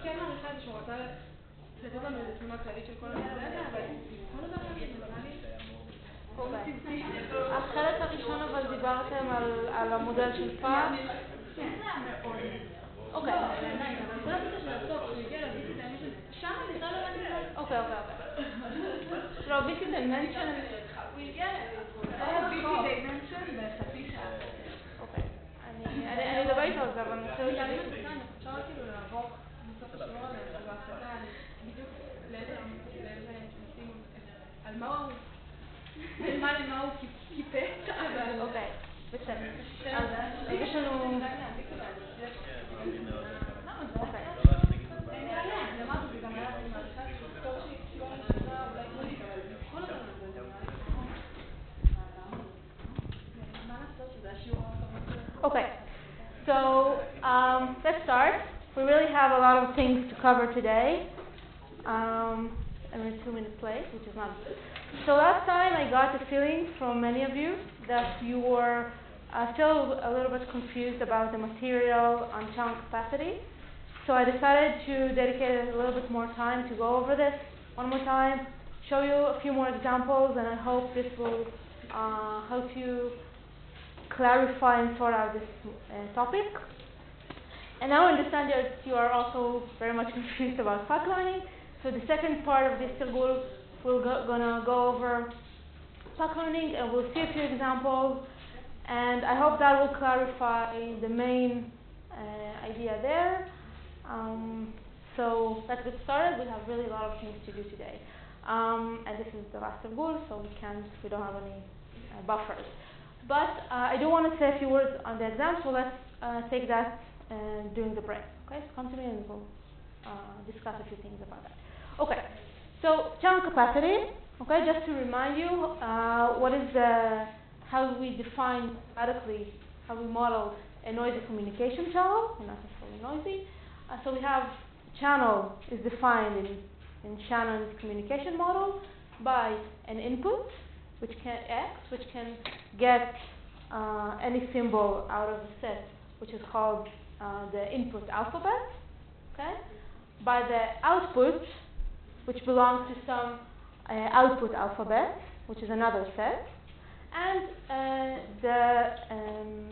כן מעריכה את זה שהוא רוצה לתת לנו איזו תמונה כללית של כל הנושא הזה, אבל כל דבר הזה נראה לי החלק הראשון אבל דיברתם על המודל של פעם? כן, מאוד. אוקיי. כל הקטע של הסוף, שהוא הגיע ל-VC Dimension, שם אני לא הבנתי. אוקיי. לא, VC Dimension... הוא הגיע ל-VC Dimension בחצי שעה. אוקיי. אני אדבר איתו על זה, אבל אני חושבת אפשר כאילו לעבור בסוף השיעור הזה, בהפסקה, בדיוק לאיזה נושאים, על מה הוא, בין מה למה הוא קיפץ, אבל... אוקיי, בסדר. אז יש לנו... Okay, so let's start. We really have a lot of things to cover today. And we're 2 minutes late, which is not good. So last time I got the feeling from many of you that you were still a little bit confused about the material on channel capacity. So I decided to dedicate a little bit more time to go over this one more time, show you a few more examples, and I hope this will help you clarify and sort out this topic. And now I understand that you are also very much confused about pipelining. So the second part of this Tirgul, we're gonna go over pipelining, and we'll see a few examples. And I hope that will clarify the main idea there. So let's get started. We have really a lot of things to do today. And this is the last Tirgul, so we don't have any buffers. But I do want to say a few words on the exam, so let's take that during the break. Okay, so come to me and we'll discuss a few things about that. Okay, so channel capacity. Okay, just to remind you, how we define mathematically, how we model a noisy communication channel, not necessarily noisy. So we have channel is defined in Shannon's communication model by an input, which can get any symbol out of a set, which is called the input alphabet, okay? By the output, which belongs to some output alphabet, which is another set, and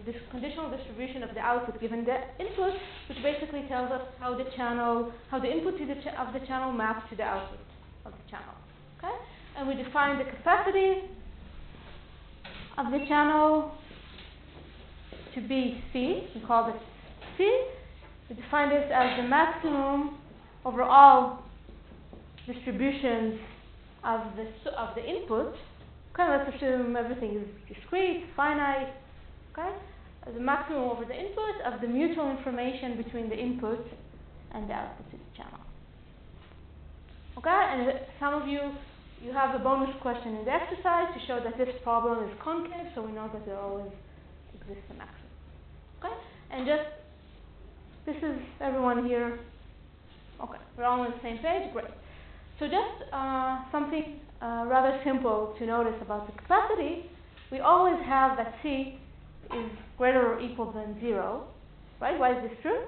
this conditional distribution of the output given the input, which basically tells us how the input of the channel maps to the output of the channel, okay? And we define the capacity of the channel to be C. We call this C. We define this as the maximum over all distributions of the input. Okay, let's assume everything is discrete, finite. Okay, as the maximum over the input of the mutual information between the input and the output of the channel. Okay, and some of you have a bonus question in the exercise to show that this problem is concave, so we know that there always exists a maximum. Okay, and this is everyone here. Okay, we're all on the same page, great. So just something rather simple to notice about the capacity, we always have that C is greater or equal than 0, right? Why is this true?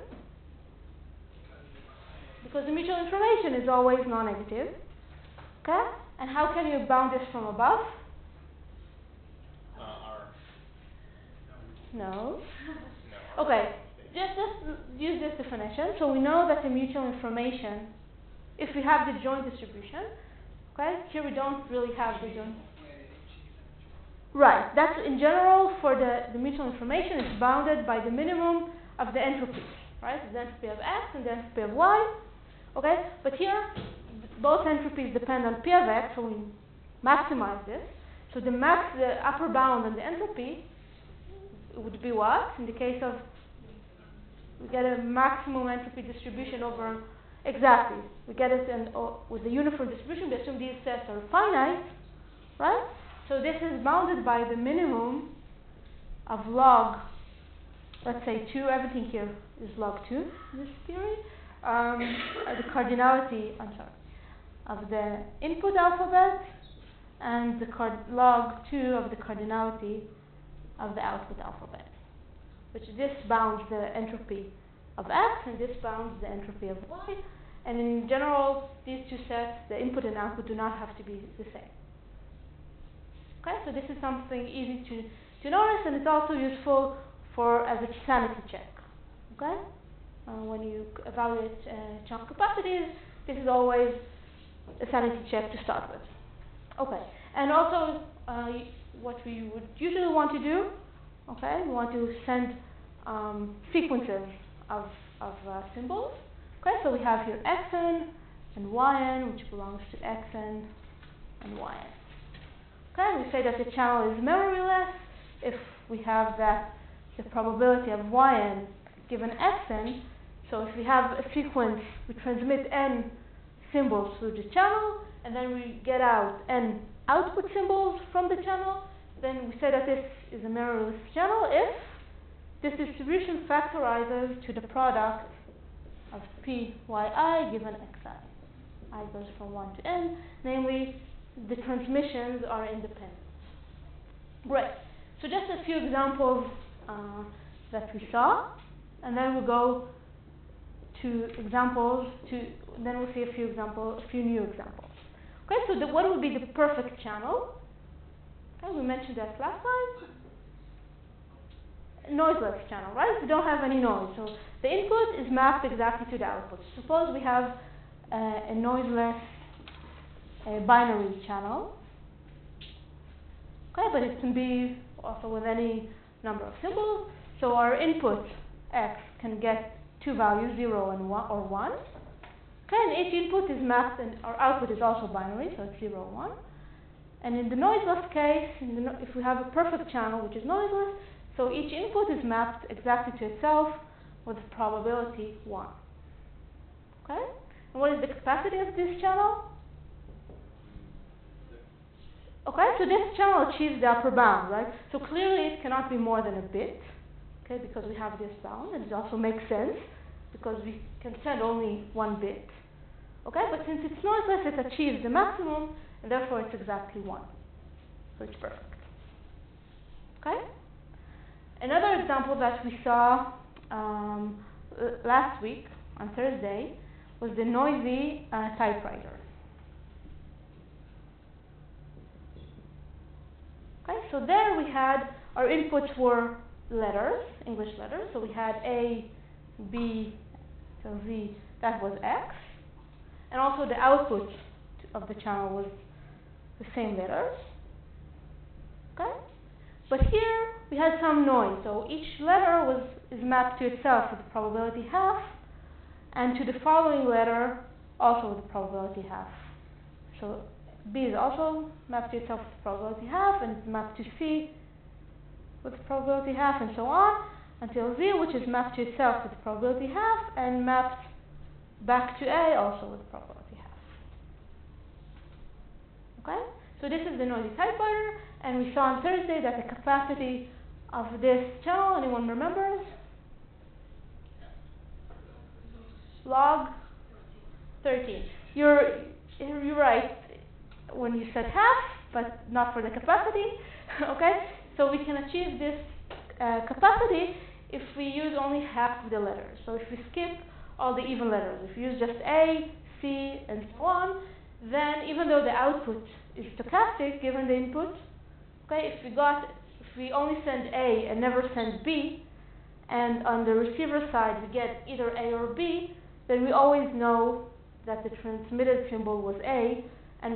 Because the mutual information is always non-negative, okay? And how can you bound this from above? R. No. Okay, just use this definition. So we know that the mutual information, if we have the joint distribution, okay, here we don't really have the joint. Right, that's in general for the mutual information is bounded by the minimum of the entropies, right? The entropy of X and the entropy of Y, okay? But here, both entropies depend on P of X, so we maximize this. So the upper bound on the entropy would be what? In the case of, we get a maximum entropy distribution over, exactly. We get it with the uniform distribution. We assume these sets are finite, right? So this is bounded by the minimum of log, let's say 2, everything here is log 2 in this theory. The cardinality, of the input alphabet and the log 2 of the cardinality of the output alphabet, which this bounds the entropy of X, and this bounds the entropy of Y. And in general, these two sets, the input and output, do not have to be the same. Okay, so this is something easy to notice, and it's also useful for as a sanity check. Okay, when you evaluate channel capacities, this is always a sanity check to start with. Okay, and also what we would usually want to do, okay, we want to send sequences of symbols. Okay, so we have here xn and yn, which belongs to xn and yn. Okay, we say that the channel is memoryless if we have that the probability of yn given xn. So if we have a sequence, we transmit n symbols through the channel, and then we get out n output symbols from the channel, then we say that this is a memoryless channel if this distribution factorizes to the product of Pyi given Xi. I goes from 1 to n, namely the transmissions are independent. Great. So just a few examples that we saw, and then we'll go to examples, then we'll see a few new examples. Okay, so what would be the perfect channel? Okay, we mentioned that last time. Noiseless channel, right? We don't have any noise. So the input is mapped exactly to the output. Suppose we have a noiseless binary channel. Okay, but it can be also with any number of symbols. So our input x can get two values, 0 and 1 or 1. Okay, and each input is mapped, and our output is also binary, so it's 0 or 1. And in the noiseless case, if we have a perfect channel which is noiseless, so each input is mapped exactly to itself with probability 1. Okay? And what is the capacity of this channel? Okay, so this channel achieves the upper bound, right? So clearly it cannot be more than a bit, okay, because we have this bound, and it also makes sense because we can send only 1 bit. Okay, but since it's noiseless, it achieves the maximum, and therefore it's exactly 1. So it's perfect. Okay? Another example that we saw last week on Thursday was the noisy typewriter. Okay, so there we had our inputs were letters, English letters. So we had A, B, so Z, that was X. And also the output of the channel was the same letters. Okay? But here we had some noise. So each letter is mapped to itself with the probability half, and to the following letter also with the probability half. So B is also mapped to itself with the probability half, and mapped to C with the probability half, and so on, until Z, which is mapped to itself with the probability half, and mapped back to A also with the probability half. Okay? So this is the noisy typewriter, and we saw on Thursday that the capacity of this channel, anyone remembers? Log 13. You're right when you said half, but not for the capacity. Okay? So we can achieve this capacity if we use only half of the letters. So if we skip all the even letters, if we use just A, C, and so on, then even though the output is stochastic given the input, okay, if we only send A and never send B, and on the receiver side we get either A or B, then we always know that the transmitted symbol was A, and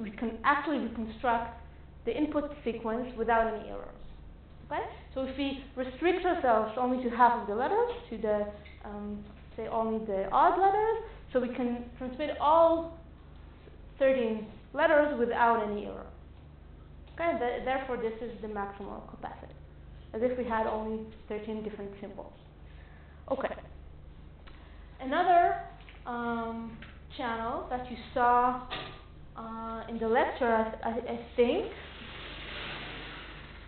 we can actually reconstruct the input sequence without any errors. Okay? So if we restrict ourselves only to half of the letters, to the say only the odd letters, so we can transmit all 13 letters without any error. Okay? Therefore, this is the maximal capacity, as if we had only 13 different symbols. Okay. Another channel that you saw in the lecture, I think,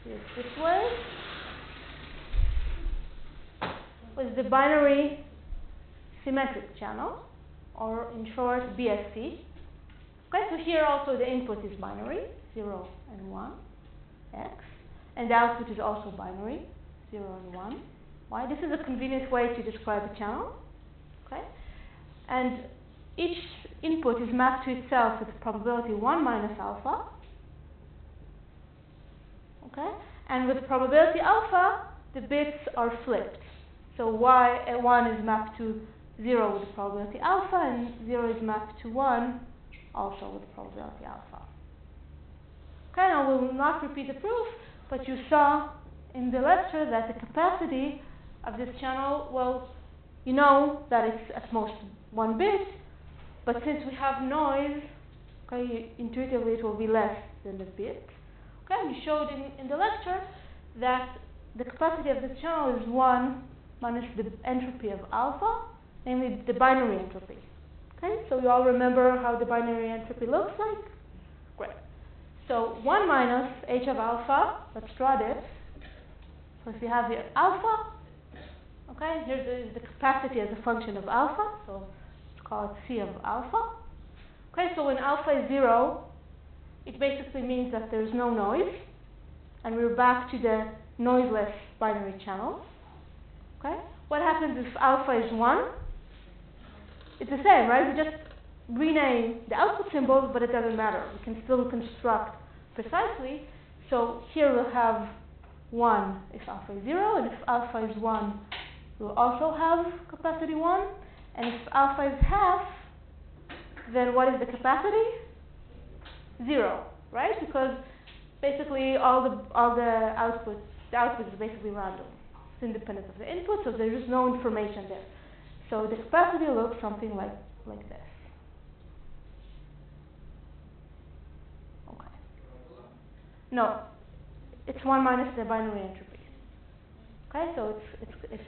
is this way, was the binary symmetric channel, or in short, BSC. Okay, so here also the input is binary, 0 and 1, X, and the output is also binary, 0 and 1, Why? This is a convenient way to describe a channel. Okay? And each input is mapped to itself with probability 1 minus alpha. Okay? And with probability alpha, the bits are flipped. So one is mapped to 0 with probability alpha, and 0 is mapped to 1 also with probability alpha. Okay, now we will not repeat the proof, but you saw in the lecture that the capacity of this channel, well, you know that it's at most 1 bit, but since we have noise, okay, intuitively it will be less than the bit. Okay, we showed in the lecture that the capacity of this channel is 1 minus the entropy of alpha, namely the binary entropy. Okay, so you all remember how the binary entropy looks like? Great. So 1 minus h of alpha, let's draw this. So if you have here alpha, okay, here's the capacity as a function of alpha, so let's call it C of alpha. Okay, so when alpha is 0, it basically means that there's no noise, and we're back to the noiseless binary channel. Okay, what happens if alpha is 1? It's the same, right? We just rename the output symbols, but it doesn't matter. We can still construct precisely. So here we'll have 1 if alpha is 0, and if alpha is 1, we'll also have capacity 1. And if alpha is half, then what is the capacity? 0, right? Because basically all the output is basically random. It's independent of the input, so there is no information there. So the capacity looks something like this. Okay. No, it's 1 minus the binary entropy. Okay, so it's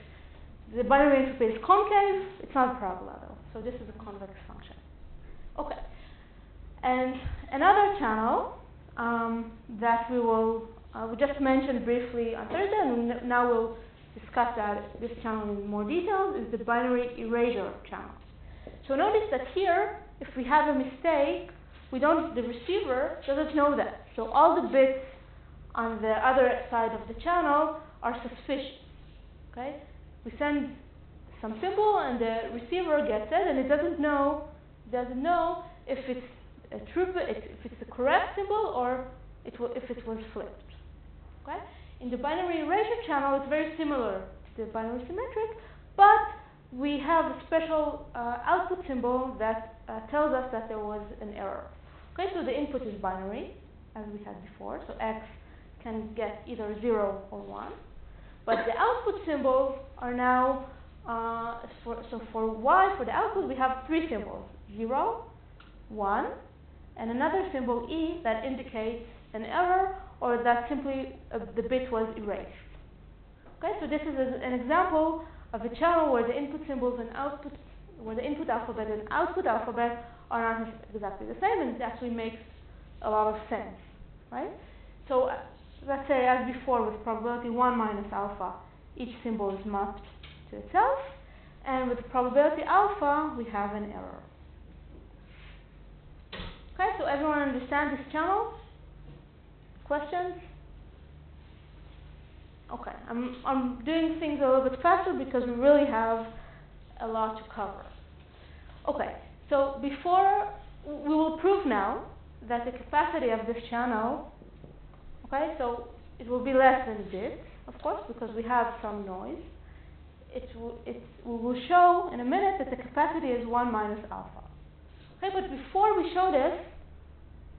the binary entropy is concave, it's not a parabola though. So this is a convex function. Okay. And another channel that we just mentioned briefly on Thursday, and now we'll discuss this channel in more detail, is the binary erasure channel. So notice that here, if we have a mistake, the receiver doesn't know that. So all the bits on the other side of the channel are suspicious. Okay? We send some symbol and the receiver gets it, and it doesn't know if it's a true, if it's the correct symbol or if it was flipped. Okay? In the binary erasure channel, it's very similar to the binary symmetric, but we have a special output symbol that tells us that there was an error. Okay, so the input is binary, as we had before, so x can get either 0 or 1. But the output symbols are now, for y, for the output, we have 3 symbols, 0, 1, and another symbol e that indicates an error or that simply the bit was erased. Okay, so this is an example of a channel where the input symbols and output, where the input alphabet and output alphabet are not exactly the same, and it actually makes a lot of sense, right? So let's say, as before, with probability 1 minus alpha, each symbol is mapped to itself, and with probability alpha, we have an error. Okay, so everyone understand this channel? Questions? Okay, I'm doing things a little bit faster because we really have a lot to cover. Okay, so before we will prove now that the capacity of this channel, okay, so it will be less than this, of course, because we have some noise. We will show in a minute that the capacity is 1 minus alpha. Okay, but before we show this,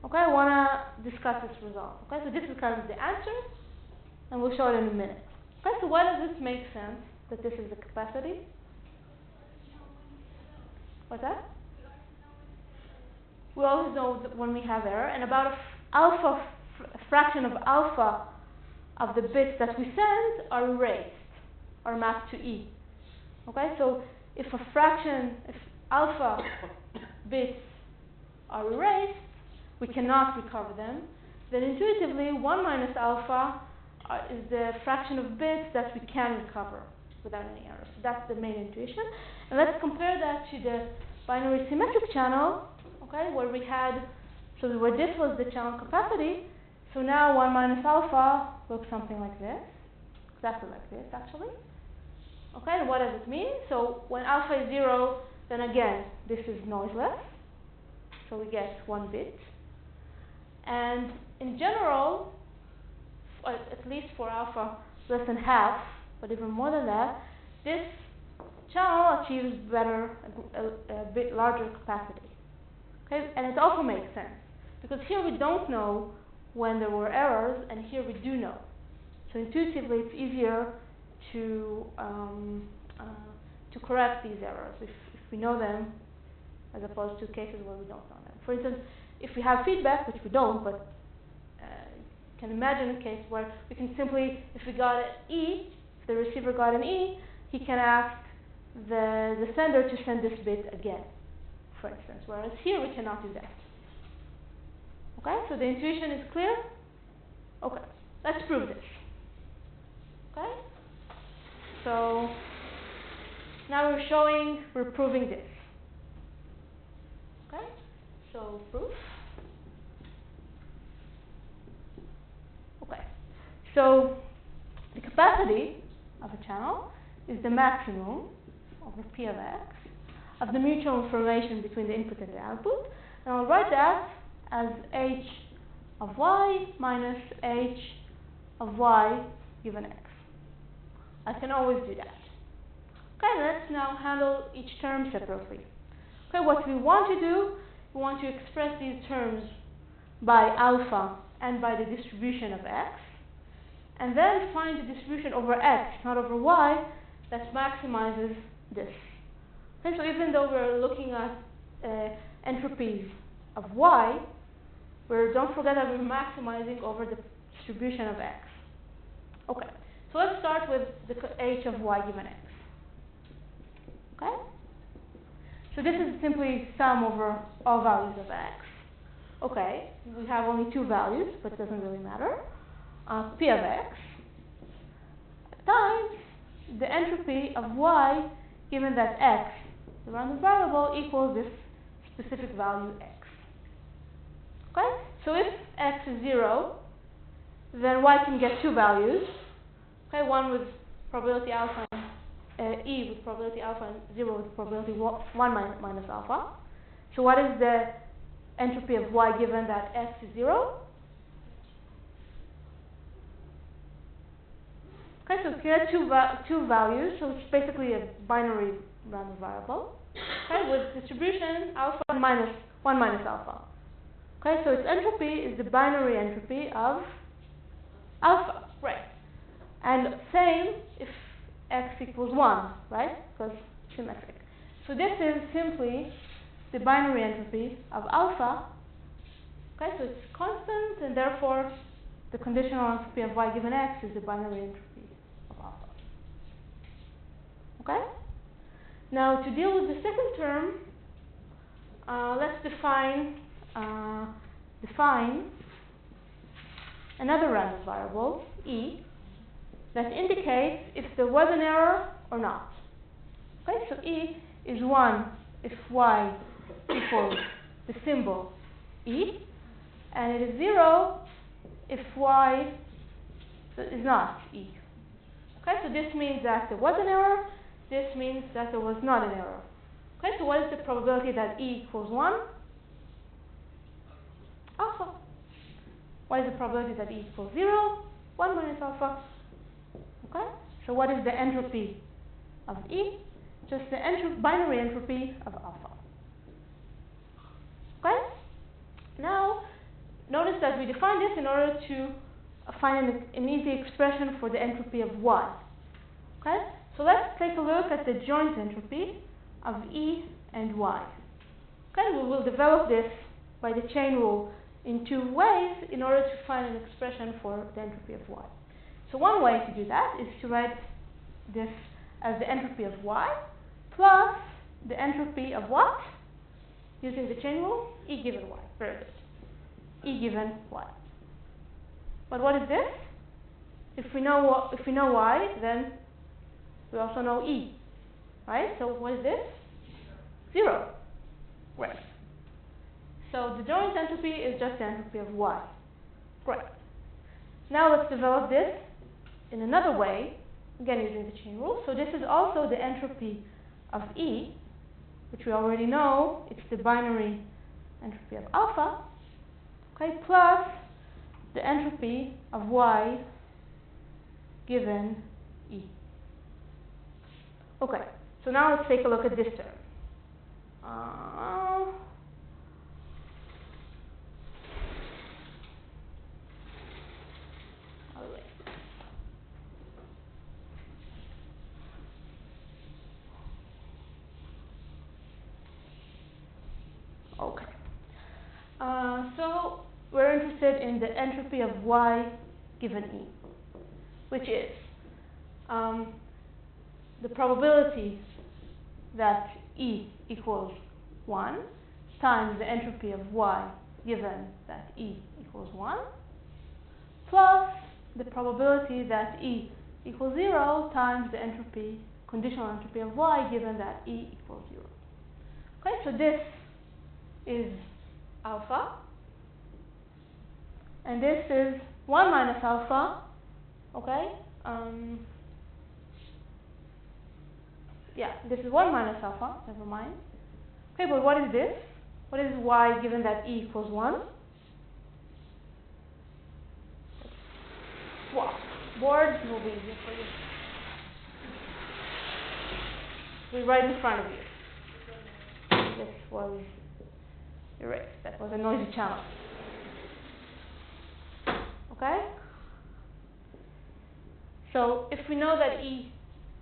okay, I want to discuss this result. Okay, so this is kind of the answer, and we'll show it in a minute. Okay, so why does this make sense, that this is the capacity? What's that? We always know that when we have error, and about a fraction of alpha of the bits that we send are erased, are mapped to E. Okay, so if alpha bits are erased, we cannot recover them, then intuitively 1 minus alpha is the fraction of bits that we can recover without any error. So that's the main intuition. And let's compare that to the binary symmetric channel, okay, where this was the channel capacity. So now 1 minus alpha looks something like this, exactly like this actually. Okay, and what does it mean? So when alpha is 0, then again, this is noiseless. So we get 1 bit. And in general, at least for alpha less than half, but even more than that, this channel achieves better, a bit larger capacity. Okay, and it also makes sense, because here we don't know when there were errors, and here we do know. So intuitively, it's easier to correct these errors if we know them, as opposed to cases where we don't know them. For instance, if we have feedback, which we don't, but you can imagine a case where we can simply, if we got an E, if the receiver got an E, he can ask the sender to send this bit again, for instance, whereas here we cannot do that. Okay, so the intuition is clear? Okay, let's prove this. Okay, so now we're proving this. Okay, so proof. Okay, so the capacity of a channel is the maximum over P of X of the mutual information between the input and the output, and I'll write that as H of Y minus H of Y given X. I can always do that. Okay, let's now handle each term separately. Okay, what we want to do, we want to express these terms by alpha and by the distribution of X, and then find the distribution over X, not over Y, that maximizes this. Okay, so even though we're looking at entropies of Y, don't forget that we're maximizing over the distribution of X. Okay, so let's start with the H of Y given X. Okay? So this is simply sum over all values of X. Okay, we have only 2 values, but it doesn't really matter. P of X times the entropy of Y given that X, the random variable, equals this specific value X. Okay, so if X is 0, then Y can get 2 values. Okay, one with probability alpha and E with probability alpha and 0 with probability 1 minus alpha. So what is the entropy of Y given that X is 0? Okay, so here are two values, so it's basically a binary random variable. Okay, with distribution alpha and 1 minus alpha. Okay, so its entropy is the binary entropy of alpha, right? And same if X equals 1, right? Because symmetric. So this is simply the binary entropy of alpha. Okay, so it's constant, and therefore the conditional entropy of Y given X is the binary entropy of alpha. Okay? Now to deal with the second term, let's define another random variable, E, that indicates if there was an error or not. Okay, so E is 1 if Y equals the symbol E, and it is 0 if Y is not E. Okay, so this means that there was an error, this means that there was not an error. Okay, so what is the probability that E equals 1? Alpha. What is the probability that E equals 0? 1 minus alpha. Okay, so what is the entropy of E? Just the binary entropy of alpha. Okay, now notice that we define this in order to find an easy expression for the entropy of Y. Okay, so let's take a look at the joint entropy of E and Y. Okay, we will develop this by the chain rule in 2 ways in order to find an expression for the entropy of Y. So one way to do that is to write this as the entropy of Y plus the entropy of what? Using the chain rule, E given Y. Very good. E given Y. But what is this? If we know Y, then we also know E. Right? So what is this? 0. Right. So the joint entropy is just the entropy of Y. Great. Now let's develop this in another way again using the chain rule. So this is also the entropy of E, which we already know, it's the binary entropy of alpha, okay, plus the entropy of Y given E. Okay, so now let's take a look at this term. Okay. So we're interested in the entropy of Y given E, which is the probability that E equals 1 times the entropy of Y given that E equals 1 plus the probability that E equals 0 times the entropy, conditional entropy of Y given that E equals 0. Okay, so this is alpha, and this is 1 minus alpha, okay? Yeah, this is 1 minus alpha, never mind. Okay, but what is this? What is Y given that E equals 1? Swap. Board will be easier for you. We're right in front of you. This was erased. That was a noisy channel. Okay? So if we know that E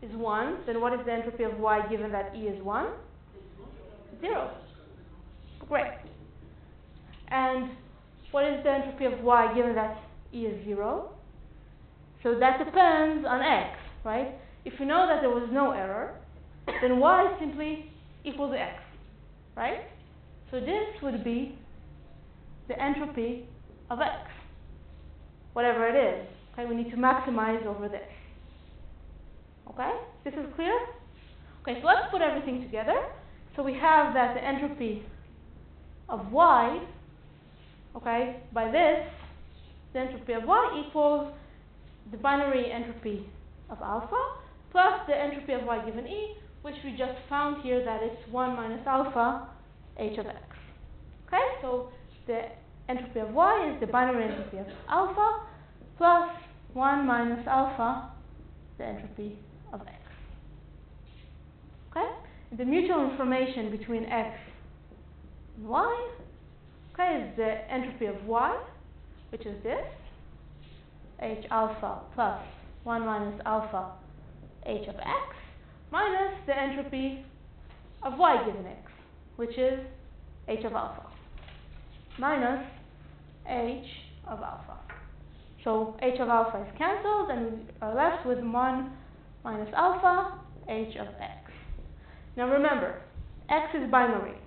is 1, then what is the entropy of Y given that E is 1? 0. Great. And what is the entropy of Y given that E is 0? So that depends on X, right? If we know that there was no error, then Y simply equals X, right? So this would be the entropy of X, whatever it is. Okay, we need to maximize over this. Okay, this is clear? Okay, so let's put everything together. So we have that the entropy of Y, okay, by this, the entropy of Y equals the binary entropy of alpha plus the entropy of Y given E, which we just found here that it's 1 minus alpha h of X. Okay, so the entropy of Y is the binary entropy of alpha plus 1 minus alpha, the entropy of X. Okay? The mutual information between X and Y, okay, is the entropy of Y, which is this, h alpha plus 1 minus alpha h of X, minus the entropy of Y given X, which is h of alpha, minus h of alpha. So h of alpha is cancelled, and we are left with 1 minus alpha h of X. Now remember, X is binary,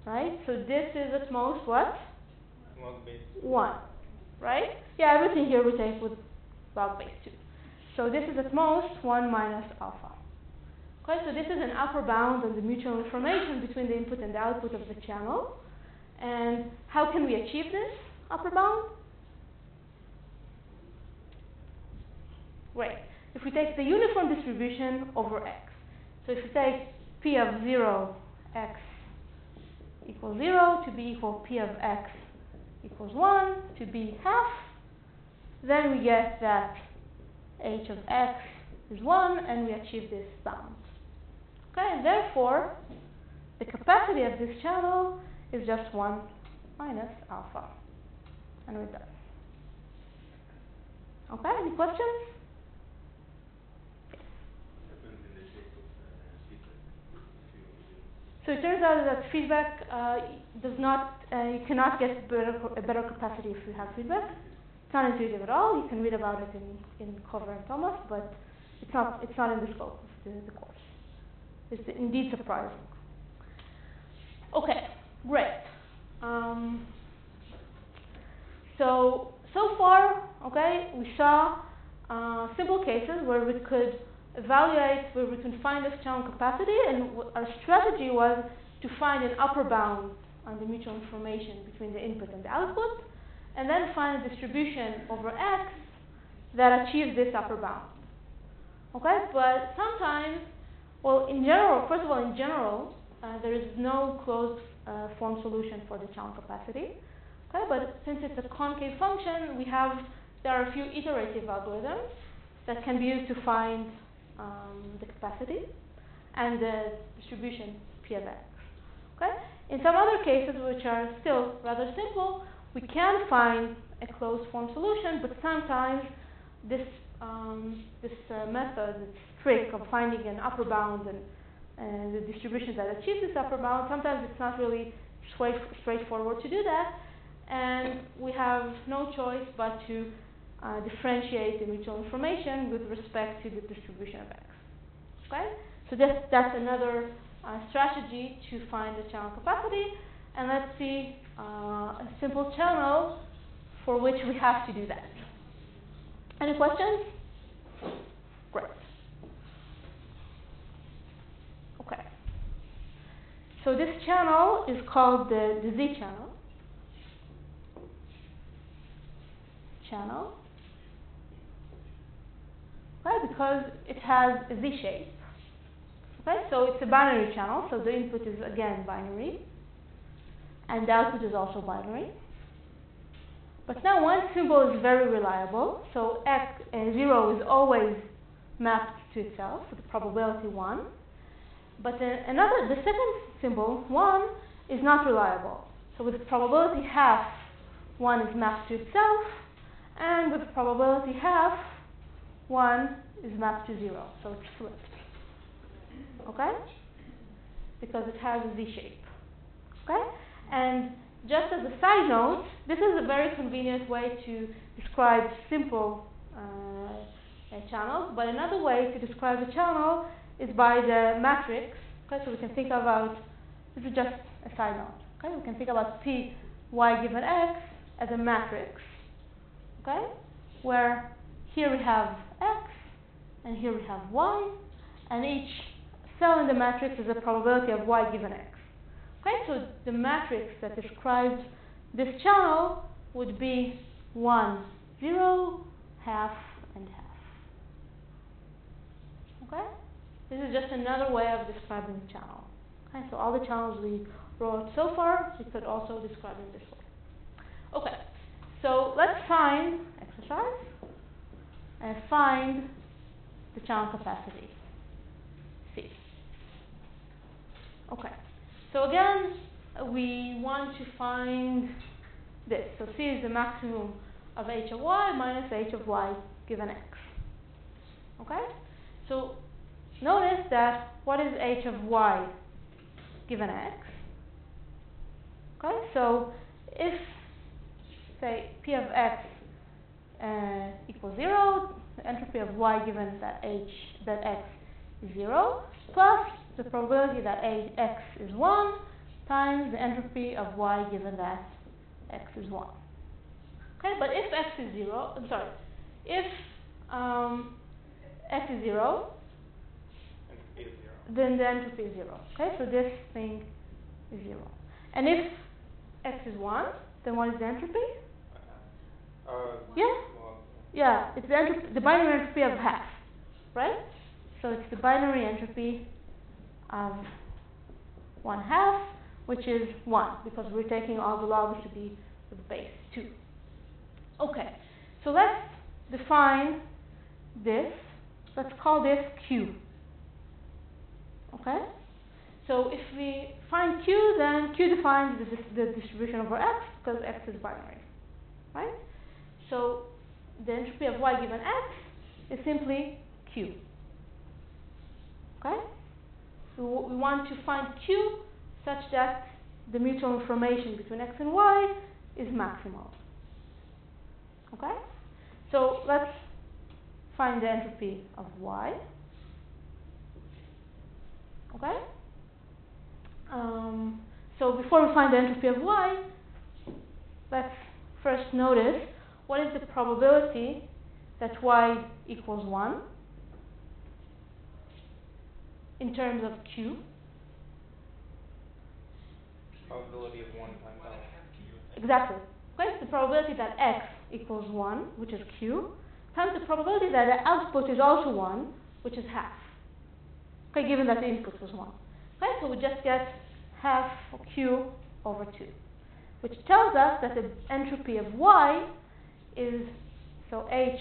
right? So this is at most what? Log base 1, right? Yeah, everything here we take with log base 2. So this is at most 1 minus alpha. Okay, so this is an upper bound on the mutual information between the input and the output of the channel. And how can we achieve this upper bound? Great. If we take the uniform distribution over X. So if we take P of 0 X equals 0 to be equal P of X equals 1 to be half, then we get that h of X is 1 and we achieve this bound. Okay, and therefore the capacity of this channel is just 1 minus alpha. And we're done. Okay, any questions? So it turns out that feedback does not, you cannot get a better capacity if you have feedback. It's not intuitive at all. You can read about it in Cover and Thomas, but it's not in the scope of the course. It's indeed surprising. Okay, great. So far, okay, we saw simple cases where we could evaluate, where we can find this channel capacity, and our strategy was to find an upper bound on the mutual information between the input and the output, and then find a distribution over X that achieves this upper bound. Okay, but sometimes, well, in general, first of all, in general, there is no closed form solution for the channel capacity. Okay, but since it's a concave function, there are a few iterative algorithms that can be used to find the capacity and the distribution P of x. Okay? In some other cases, which are still rather simple, we can find a closed form solution, but sometimes this method, this trick of finding an upper bound and the distribution that achieves this upper bound, sometimes it's not really straightforward to do that, and we have no choice but to differentiate the mutual information with respect to the distribution of x. Okay? So that's another strategy to find the channel capacity, and let's see a simple channel for which we have to do that. Any questions? Great. Okay. So this channel is called the Z channel. Okay, because it has a Z shape. Okay, so it's a binary channel, so the input is again binary, and the output is also binary. But now one symbol is very reliable, so 0 is always mapped to itself, with the probability 1. But the second symbol, 1, is not reliable. So with the probability half, 1 is mapped to itself, and with the probability half, 1 is mapped to 0, so it's flipped. Okay? Because it has a Z shape. Okay? And just as a side note, this is a very convenient way to describe simple channels, but another way to describe a channel is by the matrix. Okay, so we can think about, this is just a side note. Okay, we can think about P y given x as a matrix. Okay, where here we have x and here we have y, and each cell in the matrix is a probability of y given x. Okay, so the matrix that describes this channel would be 1, 0, half, and half. Okay? This is just another way of describing the channel. Okay, so all the channels we wrote so far, we could also describe in this way. Okay, so let's find exercise and find the channel capacity, C. Okay. So again, we want to find this. So C is the maximum of h of y minus h of y given x. Okay? So notice that what is h of y given x? Okay? So if, say, p of x equals 0, the entropy of y given that x is 0, plus the probability that x is 1 times the entropy of y given that x is 1. Okay, but if x is 0, if x is 0, then the entropy is 0. Okay, so this thing is 0. And if x is 1, then what is the entropy? Yeah, it's the binary entropy of half, right? So it's the binary entropy of 1/2, which is 1, because we're taking all the logs to be with base 2. Okay, so let's define this. Let's call this Q. Okay? So if we find Q, then Q defines the distribution over x, because x is binary. Right? So the entropy of y given x is simply Q. Okay? So we want to find Q such that the mutual information between x and y is maximal. Okay? So let's find the entropy of y. Okay? So before we find the entropy of y, let's first notice what is the probability that y equals 1 in terms of Q. Probability of 1 times L. Exactly. Okay, the probability that x equals 1, which is Q, times the probability that the output is also 1, which is half. Okay, given that the input was 1. Okay, so we just get half Q over 2, which tells us that the entropy of Y is, so H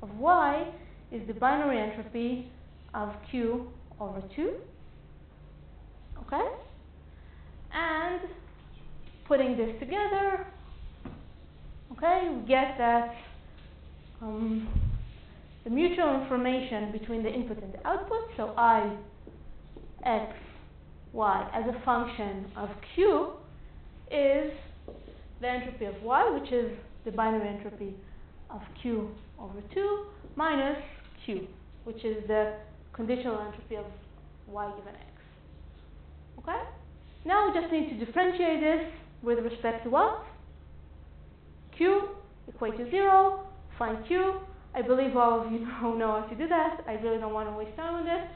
of Y is the binary entropy of Q over 2. Okay? And putting this together, okay, we get that the mutual information between the input and the output, so I, X, Y as a function of Q is the entropy of Y, which is the binary entropy of Q over 2 minus Q, which is the conditional entropy of Y given X. Okay? Now we just need to differentiate this with respect to what? Q equate to 0, find Q. I believe all of you know how to do that. I really don't want to waste time on this.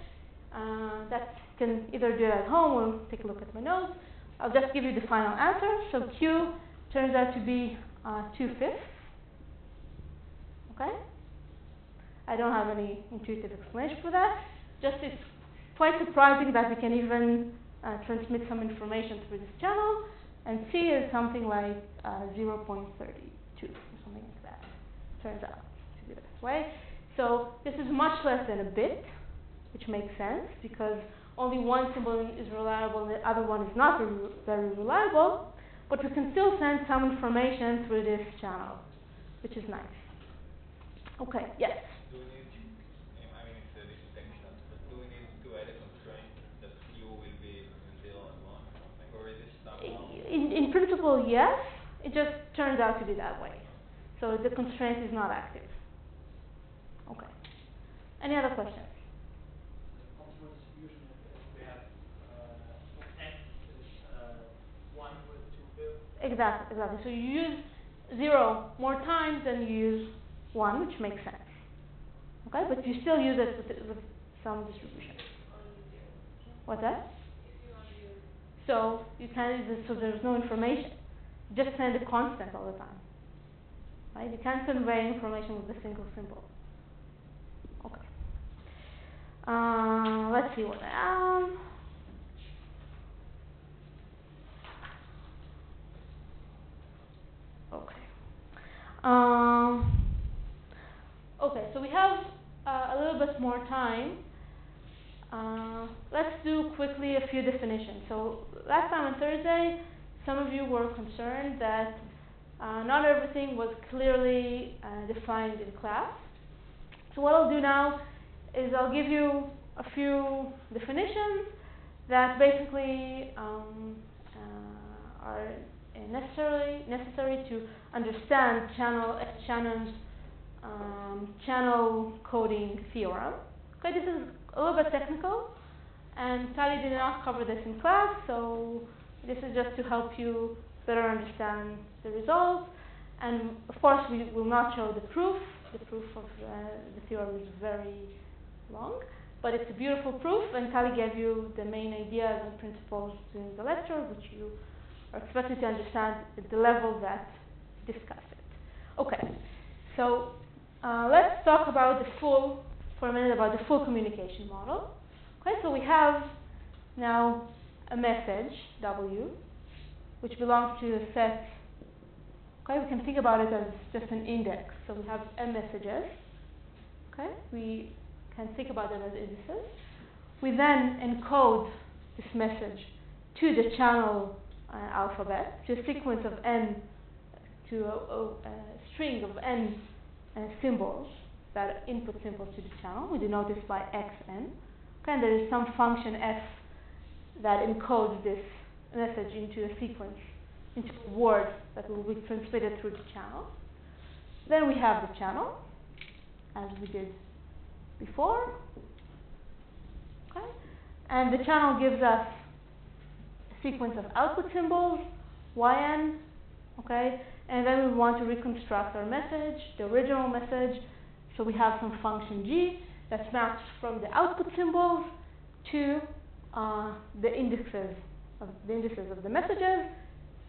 That can either do it at home or take a look at my notes. I'll just give you the final answer. So Q turns out to be 2/5. Okay? I don't have any intuitive explanation for that. Just it's quite surprising that we can even transmit some information through this channel, and C is something like 0.32 or something like that. Turns out to be this way. So this is much less than a bit, which makes sense because only one symbol is reliable and the other one is not very reliable, but we can still send some information through this channel, which is nice. Okay, yes? Do we need, I mean it's a little technical, but do we need to add a constraint that Q will be between 0 and 1 or something, or is it somehow? In principle, yes. It just turns out to be that way. So the constraint is not active. Okay. Any other questions? Optimal distribution if we have X is 1 with 2/5. Exactly. So you use 0 more times than you use 1, which makes sense. Okay, but you still use it with some distribution. What's that? So you can't use it, so there's no information. Just send a constant all the time. Right? You can't convey information with a single symbol. Okay. Let's see what I am. Okay. Okay, so we have a little bit more time. Let's do quickly a few definitions. So last time on Thursday, some of you were concerned that not everything was clearly defined in class. So what I'll do now is I'll give you a few definitions that basically are necessary to understand Shannon's channel coding theorem. Okay, this is a little bit technical, and Tali did not cover this in class, so this is just to help you better understand the results. And of course, we will not show the proof. The proof of the theorem is very long, but it's a beautiful proof, and Tali gave you the main ideas and principles during the lecture, which you are expected to understand at the level that discussed it. Okay, so let's talk about for a minute about the full communication model. Okay, so we have now a message, W, which belongs to a set. Okay, we can think about it as just an index. So we have M messages. Okay, we can think about them as indices. We then encode this message to the channel alphabet, to a sequence of n, to a string of n symbols, that input symbols to the channel. We denote this by xn. Okay, and there is some function f that encodes this message into a sequence, into a word that will be transmitted through the channel. Then we have the channel, as we did before. Okay, and the channel gives us a sequence of output symbols, yn. Okay, and then we want to reconstruct our message, the original message. So we have some function g that's mapped from the output symbols to the indices of the messages,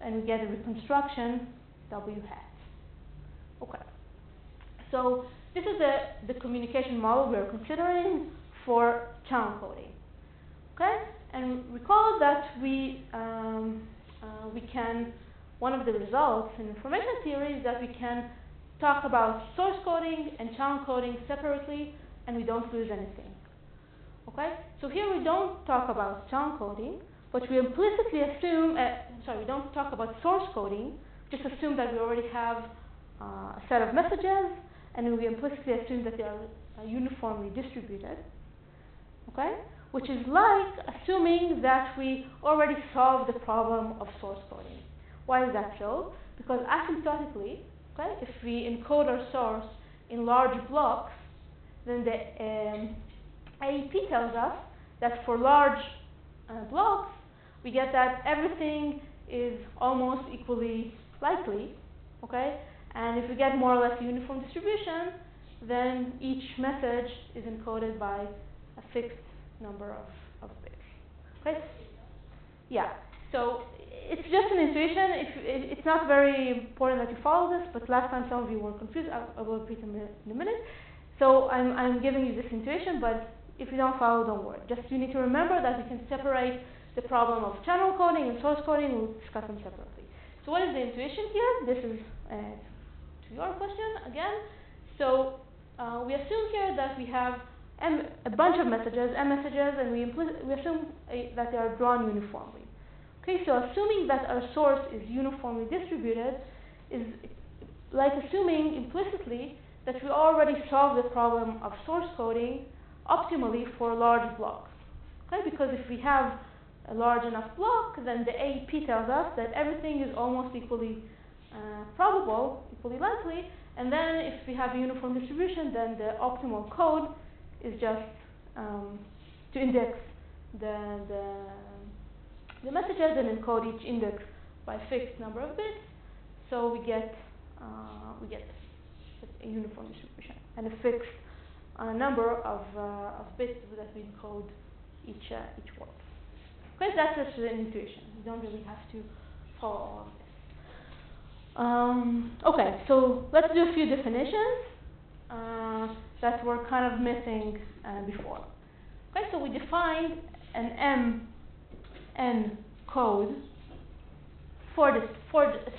and we get a reconstruction w hat. Okay. So this is the communication model we're considering for channel coding. Okay? And recall that we can, one of the results in information theory is that we can talk about source coding and channel coding separately, and we don't lose anything. Okay? So here we don't talk about channel coding, but we implicitly assume, we don't talk about source coding, just assume that we already have a set of messages, and we implicitly assume that they are uniformly distributed. Okay? Which is like assuming that we already solved the problem of source coding. Why is that so? Because asymptotically, okay, if we encode our source in large blocks, then the AEP tells us that for large blocks, we get that everything is almost equally likely, okay? And if we get more or less uniform distribution, then each message is encoded by a fixed number of bits. Okay? Yeah. So it's just an intuition. It's not very important that you follow this, but last time some of you were confused. I will repeat in a minute. So I'm giving you this intuition, but if you don't follow, don't worry. Just you need to remember that we can separate the problem of channel coding and source coding. We'll discuss them separately. So what is the intuition here? This is to your question again. So we assume here that we have a bunch of messages, M messages, and we assume that they are drawn uniformly. Okay, so assuming that our source is uniformly distributed is like assuming implicitly that we already solved the problem of source coding optimally for large blocks. Okay, because if we have a large enough block, then the AEP tells us that everything is almost equally probable, equally likely, and then if we have a uniform distribution, then the optimal code is just to index the messages and encode each index by a fixed number of bits, so we get a uniform distribution and a fixed number of bits that we encode each word. Okay, that's just an intuition. You don't really have to follow all of this. Okay, so let's do a few definitions that were kind of missing before. Okay, so we defined an MN code for a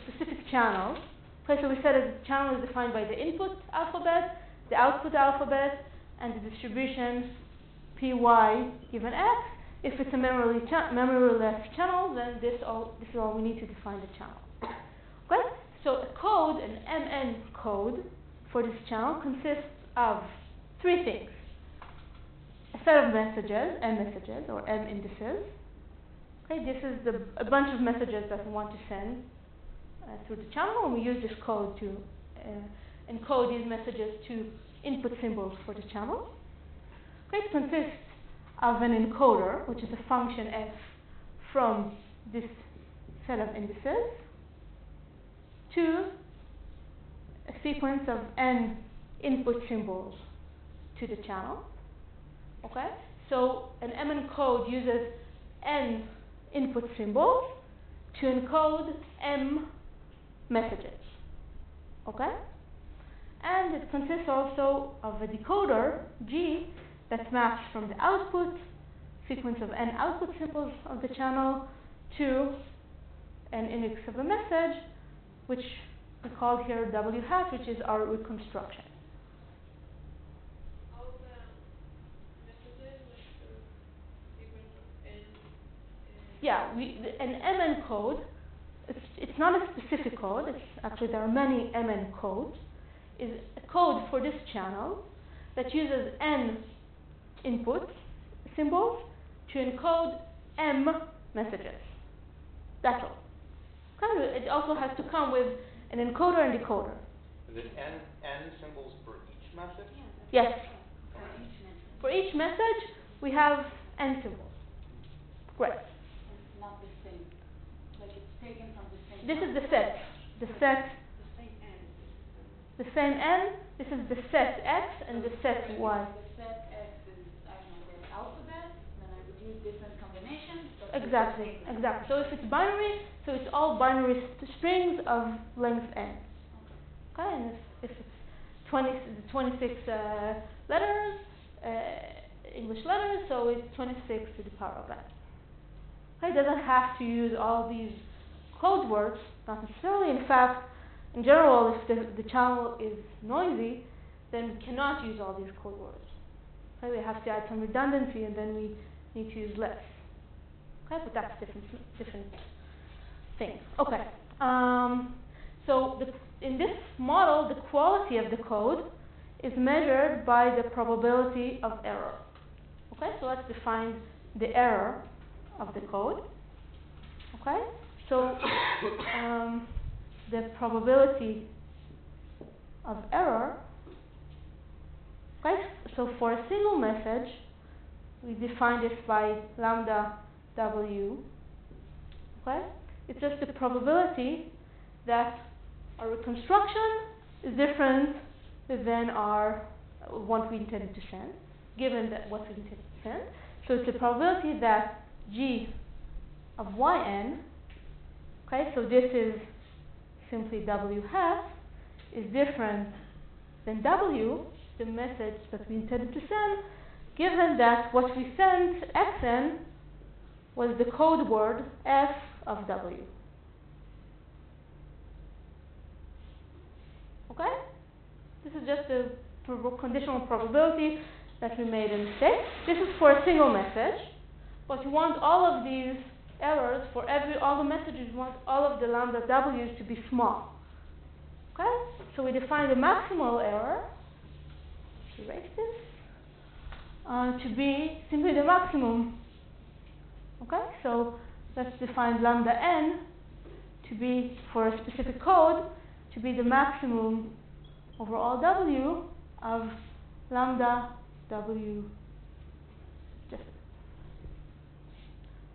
specific channel. Okay, so we said that the channel is defined by the input alphabet, the output alphabet, and the distribution PY given X. If it's a memoryless channel, then this is all we need to define the channel. Okay, so a code, an MN code for this channel consists of three things: a set of messages, M messages or M indices. Okay, this is a bunch of messages that we want to send through the channel, and we use this code to encode these messages to input symbols for the channel. Okay, it consists of an encoder, which is a function f from this set of indices, to a sequence of n input symbols to the channel. Okay, so an MN code uses n input symbols to encode m messages. Okay, and it consists also of a decoder G that maps from the output sequence of n output symbols of the channel to an index of a message, which we call here W hat, which is our reconstruction. All the messages, like the sequence of n. Yeah, an MN code, it's not a specific code, there are many MN codes, is a code for this channel that uses n input symbols to encode m messages. That's all. It also has to come with an encoder and decoder. Is it n symbols for each message? Yes. For each message, we have n symbols. Great. It's not the same. Like it's taken from the same. This is the set. The set. The same n. This is the set x and the set y. The set x is, I don't know, the alphabet. Then I would use different combinations. Exactly. So if it's binary, so it's all binary strings of length n. Okay, and if it's 26 letters, English letters, so it's 26 to the power of n. Okay, it doesn't have to use all these code words, not necessarily. In fact, in general, if the channel is noisy, then we cannot use all these code words. Okay, we have to add some redundancy, and then we need to use less. Okay, but that's different thing. Okay, so in this model, the quality of the code is measured by the probability of error. Okay, so let's define the error of the code. Okay, so the probability of error. Okay, so for a single message, we define this by lambda w. Okay, it's just the probability that our reconstruction is different than our what we intended to send, given that what we intended to send. So it's the probability that g of yn, okay, so this is simply w hat, is different than w, the message that we intended to send, given that what we sent, xn, was the code word f of w. Okay? This is just a conditional probability that we made a mistake. This is for a single message, but you want all of these errors for all the messages. You want all of the lambda w's to be small. Okay? So we define the maximal error. Let's erase this to be simply the maximum. Okay? So let's define lambda n to be, for a specific code, to be the maximum over all w of lambda w.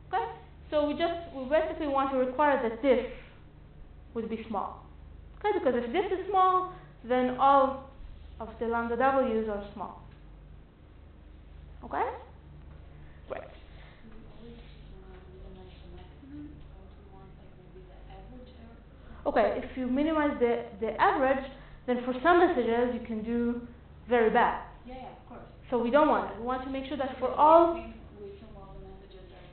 Okay? So we basically want to require that this would be small. Okay? Because if this is small, then all of the lambda w's are small. Okay? Great. Okay, if you minimize the average, then for some messages you can do very bad. Yeah, of course. So we don't want it. We want to make sure that for all... We assume all the messages are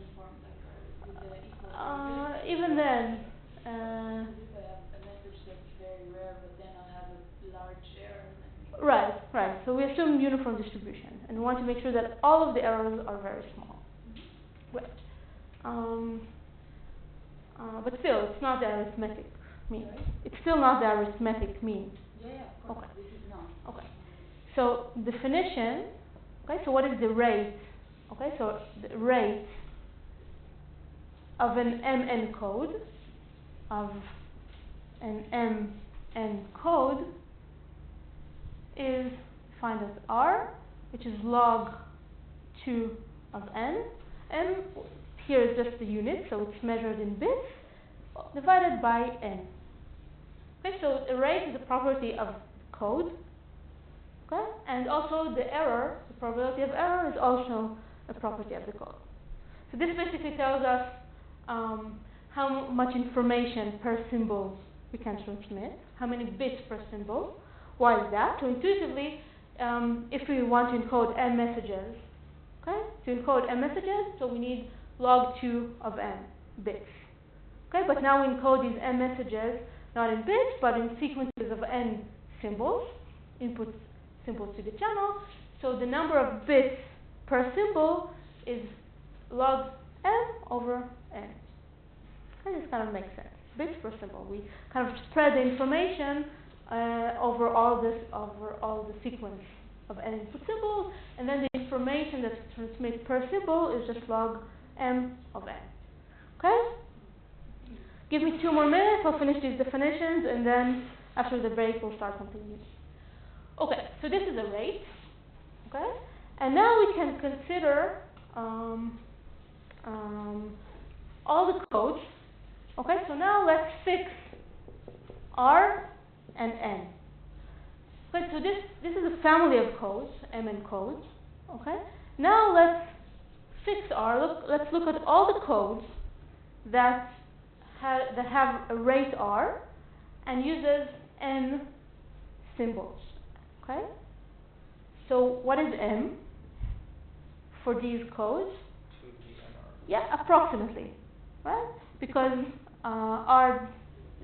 uniform, like with the equal even then... if I have a message that's very rare, but then I'll have a large error. Right. So we assume uniform distribution, and we want to make sure that all of the errors are very small. Right. But still, it's not the arithmetic mean. Sorry? It's still not the arithmetic mean. Yeah, of course. Okay. This is not. Okay. So definition. Okay. So what is the rate? Okay. So the rate of an MN code is defined as R, which is log 2 of n. M here is just the unit, so it's measured in bits, divided by n. Okay, so the rate is a property of code. Okay, and also the error, the probability of error, is also a property of the code. So this basically tells us how much information per symbol we can transmit, how many bits per symbol. Why is that? So intuitively, if we want to encode n messages, okay, to encode n messages, so we need log 2 of n bits. Okay, but now we encode these n messages not in bits, but in sequences of n symbols, input symbols to the channel. So the number of bits per symbol is log n over n. Okay, this kind of makes sense. Bits per symbol. We kind of spread the information over all the sequence of n input symbols, and then the information that's transmitted per symbol is just log m of n. Okay? Give me 2 more minutes, I'll finish these definitions, and then after the break we'll start something new. Okay, so this is a rate. Okay? And now we can consider all the codes. Okay, so now let's fix R and N. Okay, so this is a family of codes, MN codes. Okay, now let's fix R. Let's look at all the codes that have a rate R and uses N symbols. Okay, so what is M? for these codes? To the NR. Yeah, approximately, right? Because R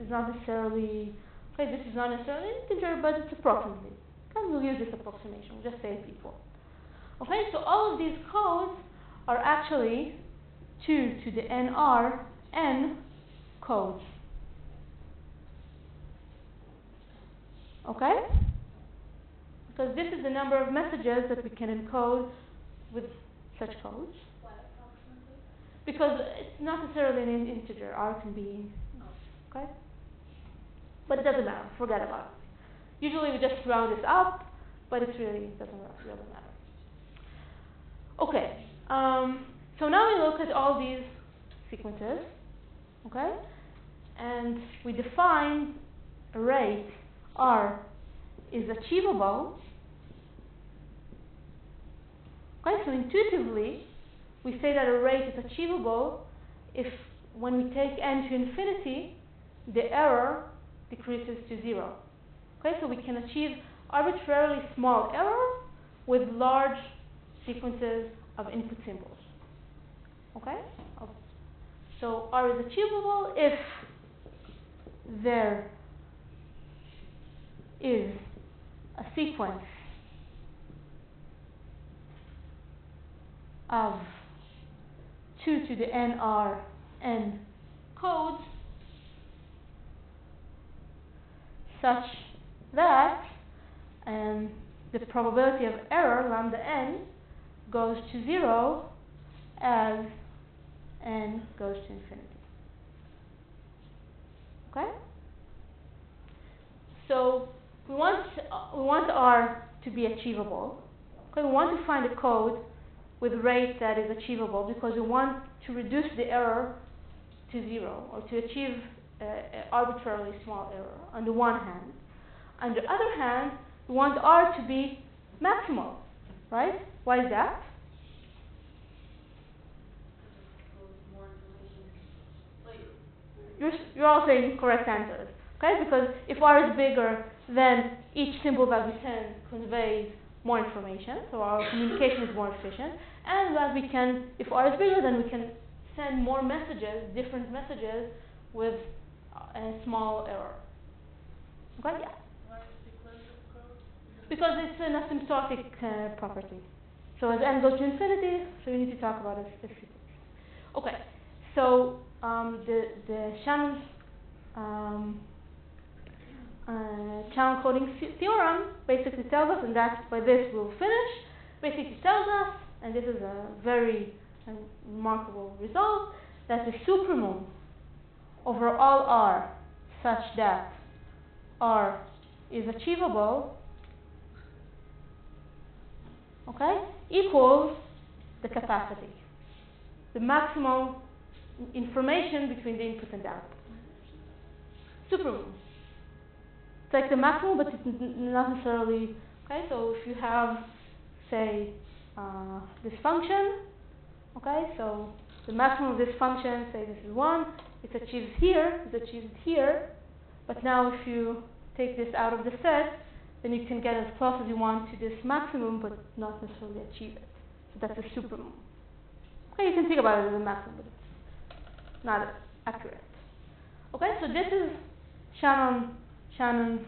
is not necessarily, okay, this is not necessarily an integer, but it's approximately. And we'll use this approximation, we'll just say it's equal. Okay, so all of these codes are actually 2 to the NR n codes. Okay? Because this is the number of messages that we can encode with such codes. Why approximately? Because it's not necessarily an integer, R can be, okay? But it doesn't matter, forget about it. Usually we just round this up, but it really doesn't really matter. Okay, so now we look at all these sequences, okay? And we define a rate R is achievable. Okay, so intuitively, we say that a rate is achievable if when we take n to infinity, the error decreases to 0. Okay, so we can achieve arbitrarily small error with large sequences of input symbols. Okay? So R is achievable if there is a sequence of 2 to the NR n codes such that the probability of error, lambda n, goes to 0 as n goes to infinity. Okay? So we want R to be achievable. Okay, we want to find a code with rate that is achievable because we want to reduce the error to 0 or to achieve arbitrarily small error on the one hand. On the other hand, we want R to be maximal, right? Why is that? You're all saying correct answers, okay? Because if R is bigger, then each symbol that we send conveys more information, so our communication is more efficient. And that we can, if R is bigger, then we can send more messages, different messages, with a small error. Okay? Yeah. Why sequential code? Because it's an asymptotic property. So as n goes to infinity, so you need to talk about a sequence. Okay. So the Shannon's channel coding theorem basically tells us, and that's by this we'll finish, basically tells us, and this is a very remarkable result, that the supremum over all R such that R is achievable, okay, equals the capacity, the maximal information between the input and the output. Supremum. It's like the maximum, but it's not necessarily, okay, so if you have, say, this function, okay, so the maximum of this function, say this is 1, it's achieved here, but now if you take this out of the set, then you can get as close as you want to this maximum, but not necessarily achieve it. So that's a supremum. Okay, you can think about it as a maximum, but it's not accurate. Okay, so this is Shannon's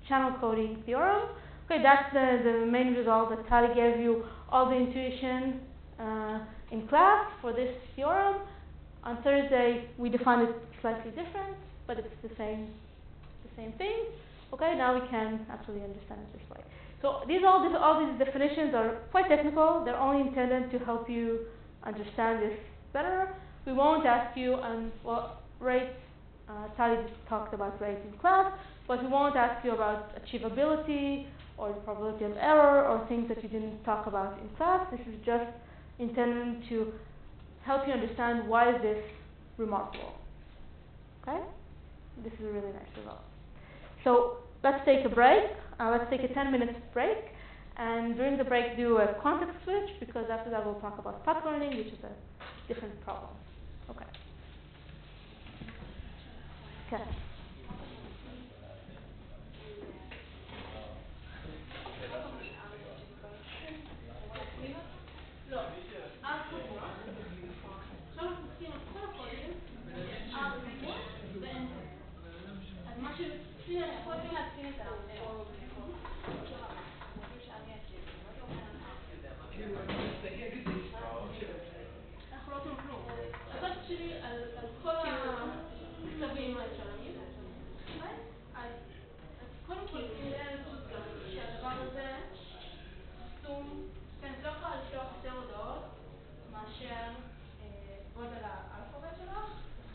channel coding theorem. Okay, that's the main result that Tali gave you all the intuition in class for this theorem. On Thursday we defined it slightly different, but it's the same thing. Okay, now we can actually understand it this way. So all these definitions are quite technical. They're only intended to help you understand this better. We won't ask you on rates. Tali talked about rates in class, but we won't ask you about achievability or the probability of error or things that you didn't talk about in class. This is just intended to help you understand why is this remarkable. Okay? This is a really nice result. So let's take a break. Let's take a 10-minute break. And during the break, do a context switch, because after that we'll talk about path learning, which is a different problem. Okay. Okay.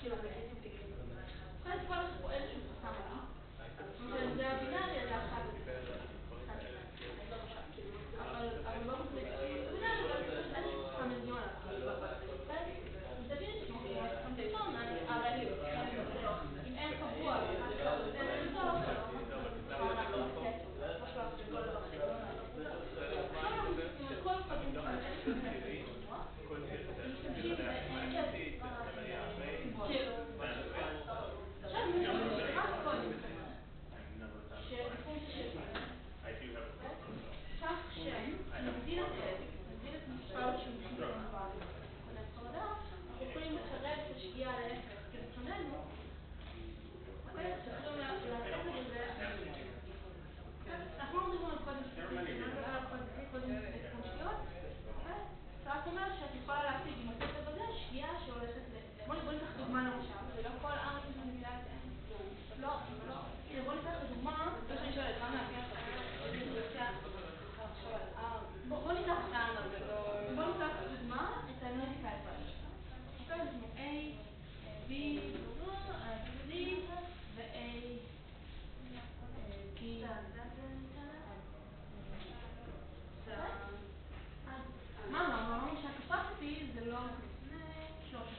כאילו, המקיפים כאן כל פה איזשהו חסם עלה. זה הבינארי הזה אחד. אבל לא מספיק. הבינארי הזה יש איזשהו חסם מגיע עליו. תבין שחסם הרי אם אין קבוע, אין טוב, כל קבוע משתמשים עכשיו משתמשים רק קודם שפונקציה של כך שנגדיל את מספר שימושים אנחנו יכולים לקרב את השגיאה להפך כרצוננו. צריכים לעשות את זה. אנחנו לא מדברים על קודים ספציפיים, לא מדברים על קודים ספציפיות. זה רק אומר שאת יכולה להשיג עם הקצב הזה שגיאה שהולכת בוא ניקח דוגמה למשל, זה לא כל ארץ שמביאה את זה. לא. הנה בוא ניקח דוגמה, זה שאני שואלת, מה מעניין לך? בוא ניקח דוגמה את הנויזי פייפר. זה כמו A, B, C ו-A, B, מה אמרנו? שהקפסיטי זה לא 13.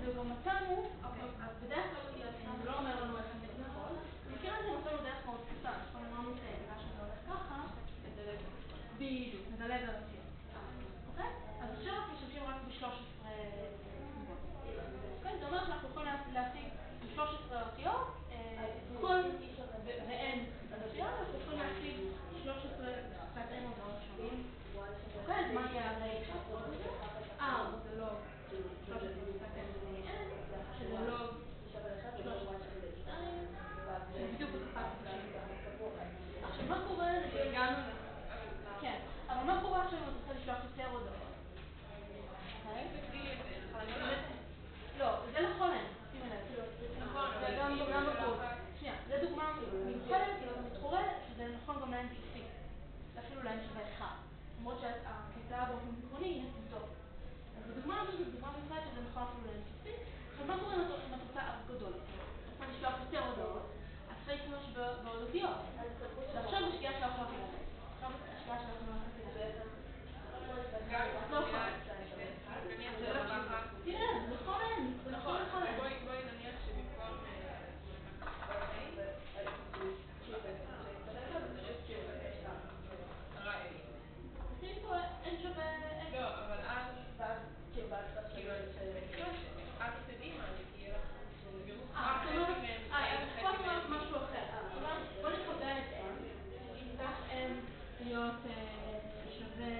וגם מצאנו, בדרך כלל זה לא אומר לנו איך זה נכון. מכירה זה מצאנו דרך מאוד פשוטה, שכל אמרנו בגלל שזה הולך ככה, בדיוק, נדלג על אותיות. אוקיי? אז עכשיו אנחנו משתמשים רק ב-13 סיבות. אוקיי? זה אומר שאנחנו יכולים להשיג 13 אותיות, כל ו-N אותיות, אנחנו יכולים להשיג 13 קצת N הודעות שונים. אוקיי? אז מה יהיה הרי כשאנחנו עושים את זה? זה לוג 13 קצת N N, שזה לוג 13 זה בדיוק הקפסיטי שלי. עכשיו מה קורה? הגענו כן, אבל מה קורה עכשיו אם את רוצה לשלוח יותר הודעות? לא, זה לכל אין, שימי לב, זה גם בקוד. שנייה, זה דוגמה מיוחדת, זה קורה שזה נכון גם לאין סופי. זה אפילו לאין שווה אחד. למרות שהקליטה באופן זיכרוני היא נקודות. אז בדוגמה הזאת זו דוגמה מיוחדת שזה נכון אפילו לאין סופי. עכשיו מה קורה אם את רוצה ארץ גדול? את רוצה לשלוח יותר הודעות, את צריכה להשתמש בהודותיות. ועכשיו השגיאה שלך לא חילקת. עכשיו השגיאה שלך לא חילקת. לא חילקת. תראה, זה נכון אין. זה נכון אין. בואי נניח שבמקום תשימי פה אין שווה אין. לא, אבל אז את תדעי מה זה, כי פה את אומרת משהו אחר. בוא נקבל את n. נפתח n להיות שווה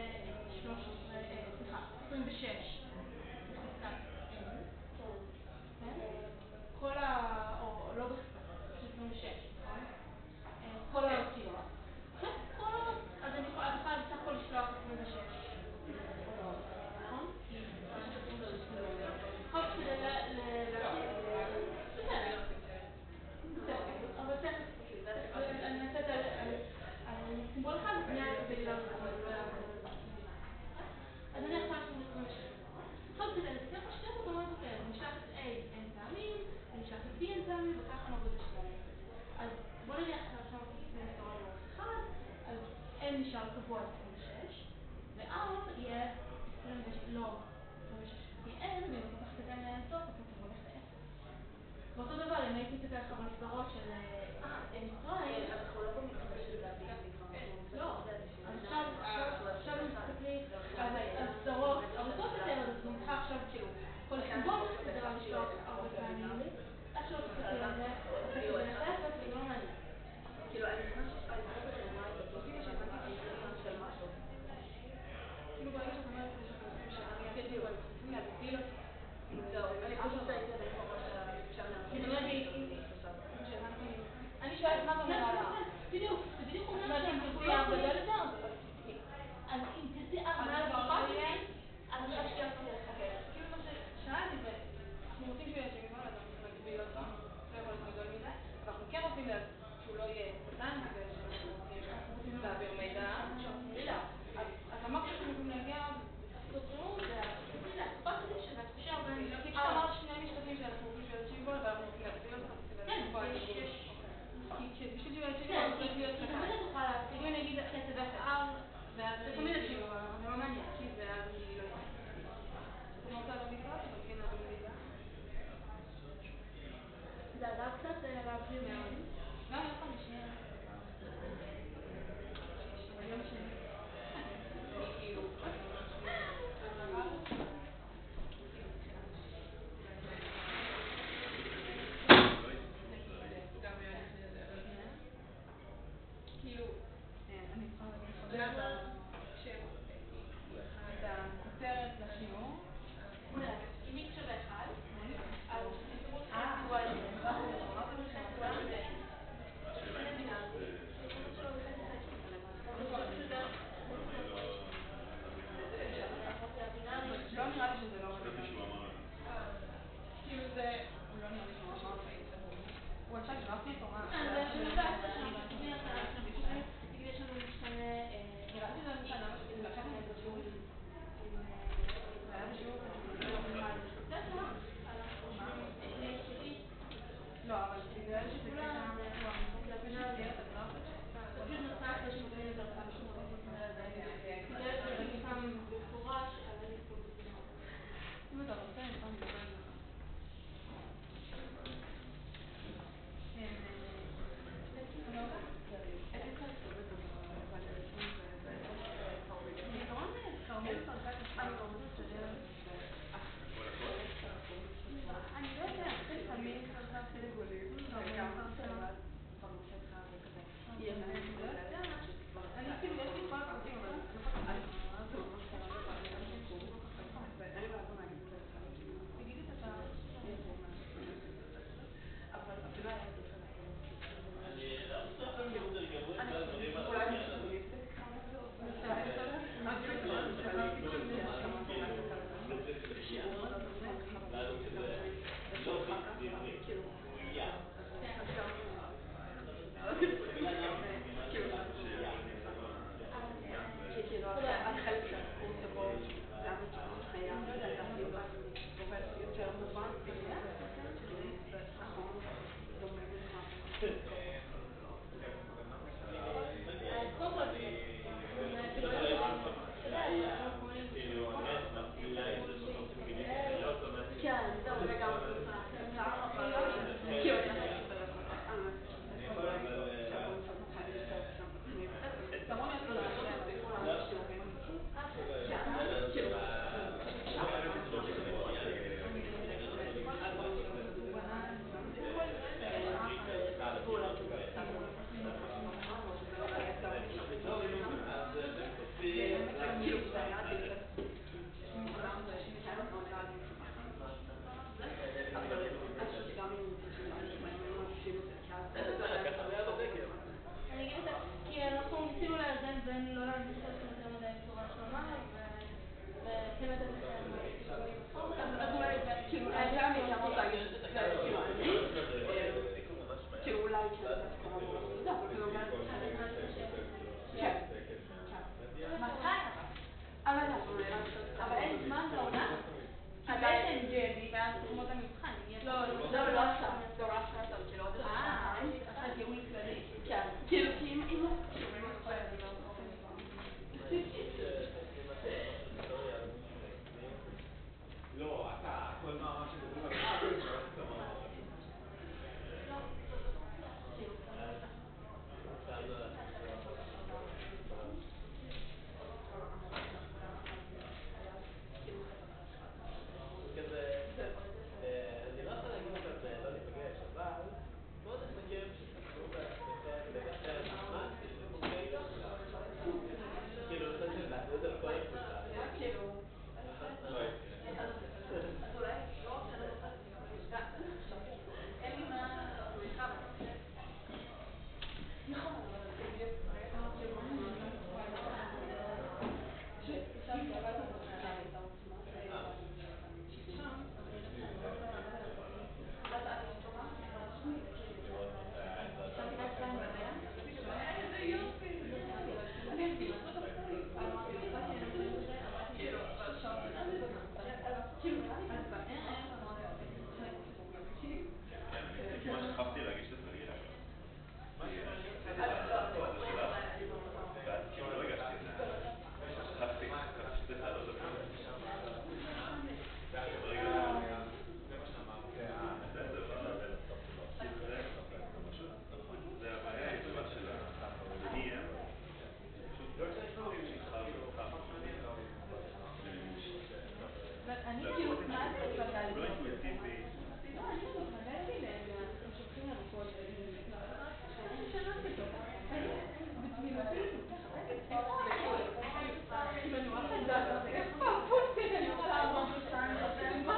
26. כל או לא בחסר, 26, נכון? כל האותיות. אז אני יכולה בסך הכל לשלוח 26. נכון? חוק כדי אבל אני אעשה את זה על סימבול אחד, בנייה בגלל אז אני עכשיו עושים את זה. חוק כדי לתקף השתי אוטומטיות האלה, נשלח את A אין פעמים, ונשלח את B אין פעמים, וככה נעבוד את השתיים. אז בוא נניח עכשיו נעשה מסתורן לאורך אחד, אז N נשאר קבוע 26, ו-R יהיה 26 כי N, ואם אתה פתחת את N לאינסוף, אתה הולך ל-0. ואותו דבר, אם הייתי מסתכל לך במסגרות של N פריים, אנחנו לא יכולים להתחבר שזה באפליקציה. לא, אז עכשיו מסתכלי על הסדרות ארוכות יותר, אז אני צריכה עכשיו כאילו כל סימבול מסתדר על לשלוח הרבה פעמים, עד שלא תסתכלי על זה, תסתכלי על זה, זה לא מעניין. כאילו, אני חושבת שאני חושבת שאני בטופינה שהבנתי את זה של משהו. כאילו ברגע שאת אומרת שאני כאילו, אני צריכים להגביל אותי. זהו, אני פשוט הייתי עד כמו אני שואלת מה במראה לה. בדיוק, זה בדיוק אומר שהם תרצי הרבה גדול יותר. אז אם תרצי הרבה גדול יותר, אז אני חושבת שתהיה אוקיי. כאילו מה ששאלתי זה, אנחנו רוצים שהוא יהיה שגבול, אז אנחנו נגביל אותו, לא יכול להיות גדול מדי, אבל אנחנו כן רוצים שהוא לא יהיה קטן, בגלל שאנחנו רוצים להעביר מידע. אז אמרת שאנחנו יכולים להגיע תוצאות, זה הקפסיטי שזה התחושה ואז תחומות המבחן, אם יש... לא, זה לא עכשיו. לא עכשיו, כאילו עוד עכשיו ייעול כללי. כן. כאילו, כי אם לא... לא, אתה, כל מאמר שכתוב על אני לא יכול להגיד לך לא להיפגש, אבל מאוד נחמד שתחשבו בעצמכם לגבי הזמן, תשלמו קטע, כאילו, לעשות על כל הקבוצה. לא יקרה. אז אולי לא רק שאני לא רוצה להפגש, אין לי מה... נכון, אבל זה יהיה... כמעט שכבתי להגיש את התרגיל. מה שעשיתי זה שלך, ואז כאילו לא הגשתי את זה. שכבתי שצריך לעלות את זה. ברגע זה מה שאמרתי. בסדר, פשוט, נכון. זה הבעיה היחידה של ה-EM. אני כאילו, מה זה התבלבלתי? לא אינטואיטיבי. לא, אני לא התבלבלתי להם, הם שולחים לנו קוד. אני שמעתי אותו. כאילו, אני רואה את זה, איפה הפוסטים? אני רוצה לעבור שתיים, מה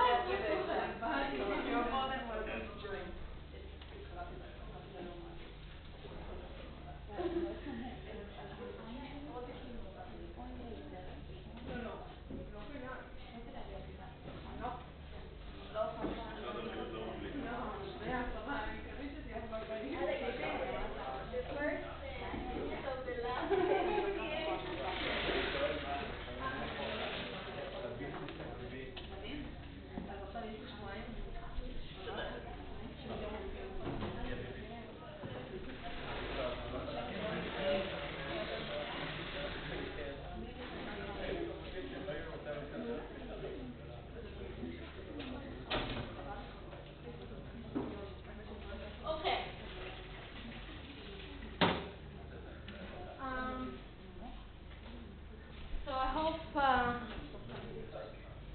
So I hope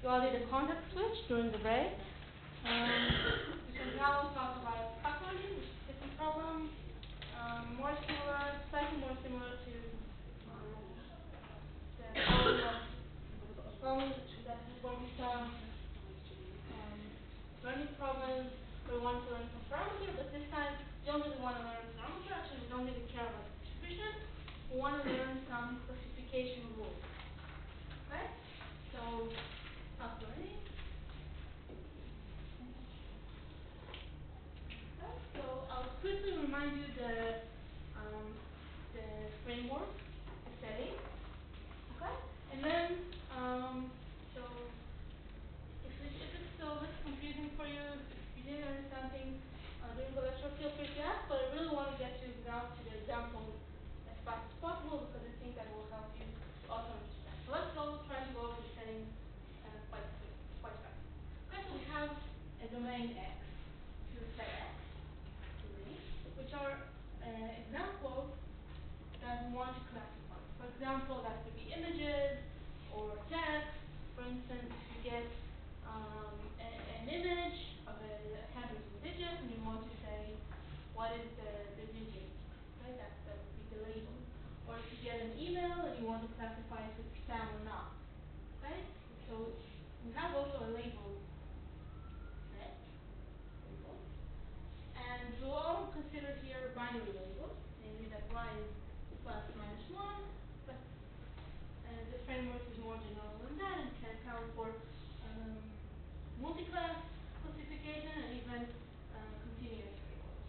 you all did a context switch during the break. We can now talk about factoring, which is a different problem. More similar, slightly more similar to the problem that when we saw learning problems, we want to learn some parameter, but this time we don't really want to learn parameter. Actually, we don't really care about distribution. We want to learn some classification rules. Okay? So, stop learning. Okay, so I'll quickly remind you the framework, the setting. Okay? And then, so if it's still a bit confusing for you, if you didn't understand things during the lecture, feel free to ask, but I really want to get you now to the example as fast as possible because I think that will help you to also understand. So let's try to go over the setting quite fast. Okay, so we have a domain X to set X, which are examples that we want to classify. For example, that could be images or text. For instance, if you get an image of a handwritten digit and you want to say what is the digit, okay, that would be the label. Or if you get an email and you want to classify if it's spam or not, okay? So we have also a label set, and we'll all consider here binary labels, namely that y is plus minus 1, but the framework is more general than that and can account for multi-class classification and even continuous labels,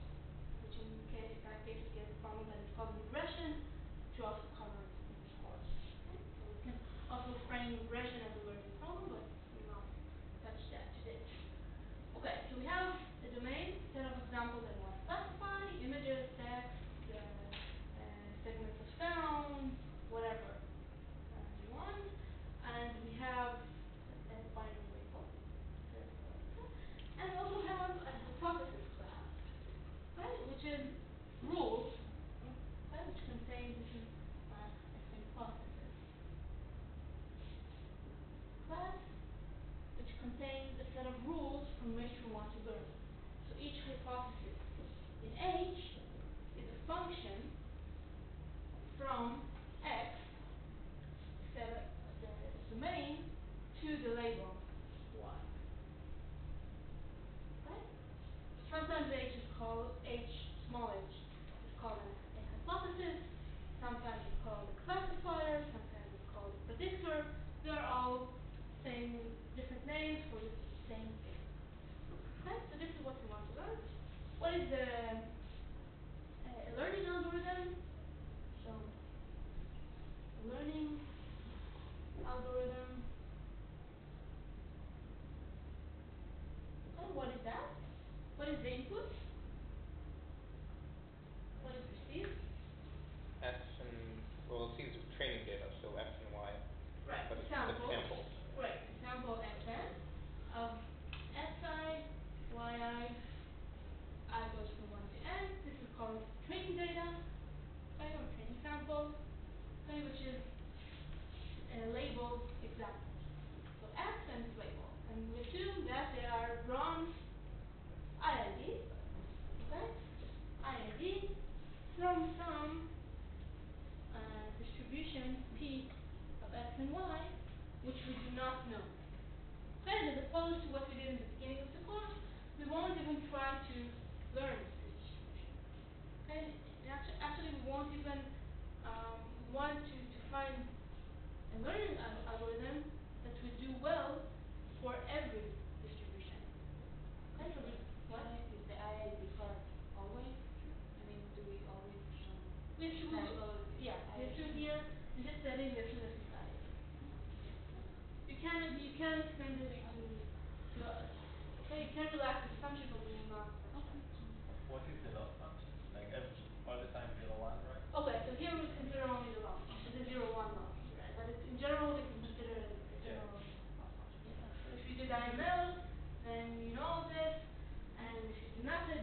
which in that case we get a problem that is called regression, which we also cover in this course. Okay? So we can also contains a set of rules from which we want to learn. So each hypothesis in H is a function from X, set the domain, to the label Y. Okay? Sometimes H is called small h is called a hypothesis, sometimes it's called a classifier, sometimes it's called a predictor. They are all saying different names for the same thing. Okay, so this is what we want to learn. What is the learning algorithm? So, learning algorithm. And what is that? What is the input? What is received? X and, well, it seems training data, so X and Y. Right, But the it's sample. samples. Right, the sample xn of xi, yi, I goes from 1 to n. This is called training data, okay, or training sample, okay, which is labeled example. So X and its label. And we assume that they are bronze IID, okay? IID from some distribution P of X and Y, which we do not know. Okay, as opposed to what we did in the beginning of the course, we won't even try to learn this distribution. Okay, and actually we won't even want to find a learning algorithm that would do well for every distribution. Okay, so what? Is the IID part always true? I mean, do we always We assume, yeah, we assume here, in this setting, we assume that it's IID. You can extend it to okay, you can relax the assumption, but we will not. What is the loss function? Like all the time 0, 1, right? Okay, so here we consider only the loss function, the 0, 1 loss, right? But in general, we can consider it a general loss function. So if you did IML, then you know this, and if you do not do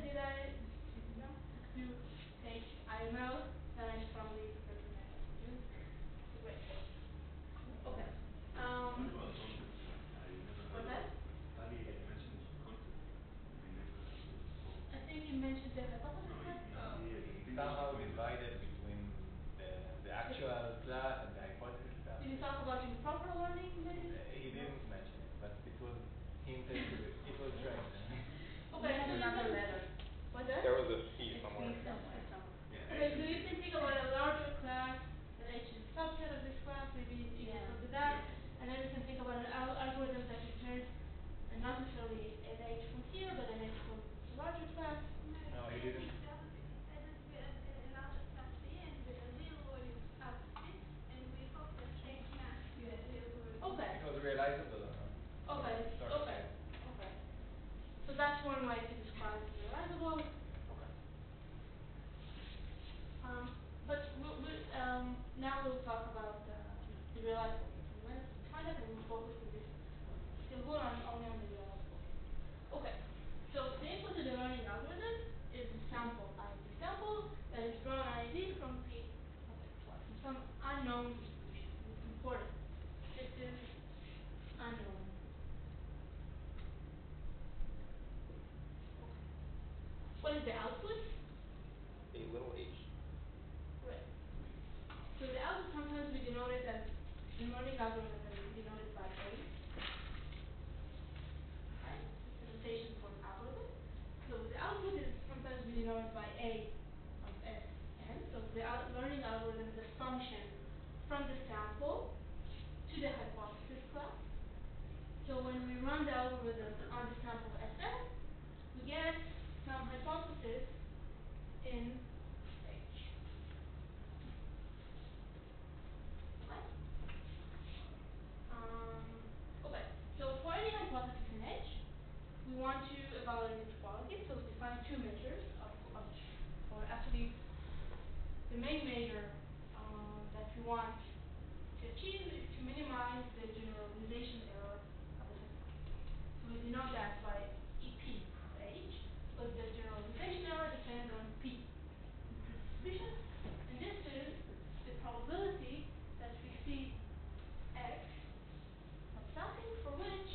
IML, then I strongly recommend that you do. Great. Okay. What's that? I think you mentioned the hypothesis test. Somehow divided between the actual class and the hypothesis class. Did you talk about improper learning, maybe? He didn't mention it, but it was hinted to it. It was right. Okay, so another letter? What's that? There was a C somewhere. Okay, so you can think about a larger class, that H is a subset of this class, maybe you Yeah. can do that, and then you can think about an algorithm that returns not necessarily an H from here, but an H from a larger class. No, he didn't. Okay. It was realizable. Okay. Sorry. Okay. Okay. So that's one way to describe realizable. Okay. But now we'll talk about the realizable case. I'm going to find out and we'll focus on this. Still go on only on the realizable case. Okay. So the input to the learning algorithm is the sample ID. Sample that is drawn ID from P of X, Y, from some unknown distribution. It's important. This is unknown. Okay. What is the output? A little h. Right. So the output sometimes we denote it as in learning algorithm that we denote it by A. Right? Representation for an algorithm. So the output is sometimes we denote it by A of S n. So the learning algorithm is a function from the sample to the hypothesis class. So when we run the algorithm on the sample Sn, we get some hypothesis in H. Okay? Okay. So for any hypothesis in H, we want to evaluate its quality. So we define two measures or actually the main measure that we want to achieve is to minimize the generalization error of the hypothesis. So we denote that by EP of H, but the generalization error depends on P distribution, and this is the probability that we see X of something for which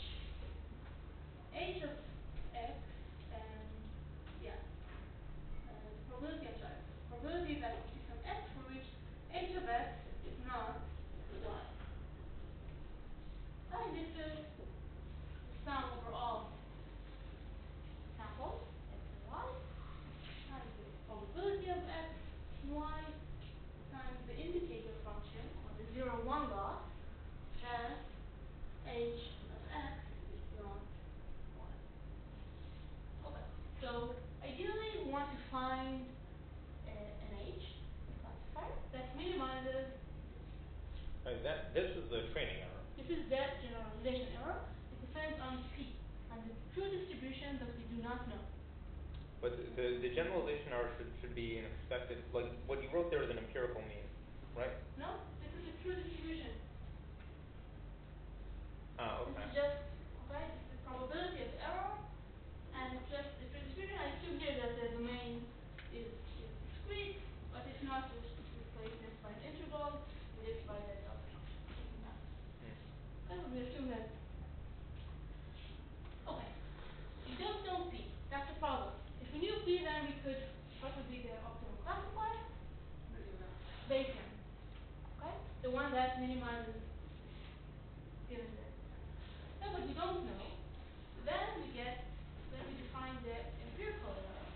But the generalization error should be an expected, like what you wrote there is an empirical mean, right? No, this is a true distribution. Ah, This okay. is just, okay, this is the probability of error, and it's just the true distribution. I assume here that the domain is discrete, but if not, just replace this by an integral, and this by that other function. Hmm. Okay, we assume that. Okay, we don't know P. That's the problem. If we knew P, then we could, what would be the optimal classifier? Bayesian. Okay, the one that minimizes given that. No, but we don't know. Then we define the empirical error,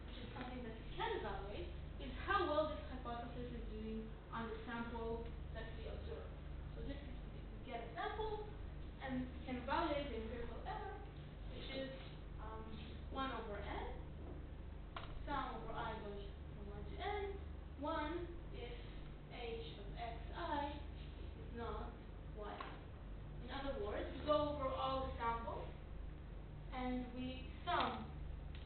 which is something that we can evaluate, is how well this hypothesis is doing on the sample that we observe. So this is, we get a sample, and we can evaluate the empirical error, which is 1 over n, sum over I goes from 1 to n, 1 if h of xi is not yi. In other words, we go over all the samples, and we sum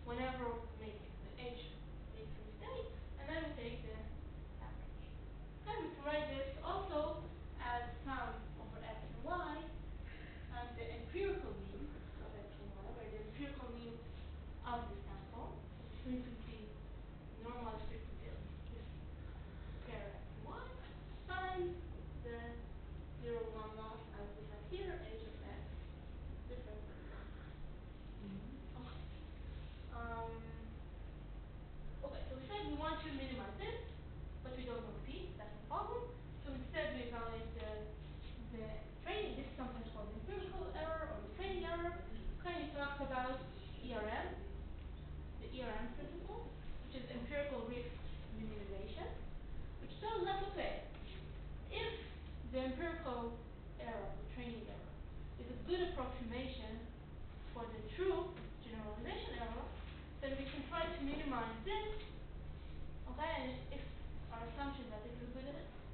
whenever we make h makes a mistake, and then we take the average. Then we can write this also as sum over x and y times the empirical mean of x and y, where the empirical mean of the sample, the frequency, normalized frequency of this pair x and y, times the 0, 1 loss as we have here, h of x, different from 1. Okay. Okay, so we said we want to minimize this, but we don't know P, that's the problem. So instead we evaluate the training, this is sometimes called the empirical error or the training error. Okay, we talked about ERM, the ERM principle, which is empirical risk minimization, which tells us, okay, if the empirical error, the training error, is a good approximation for the true generalization error, then we can try to minimize this. Okay, and if our assumption that this is a good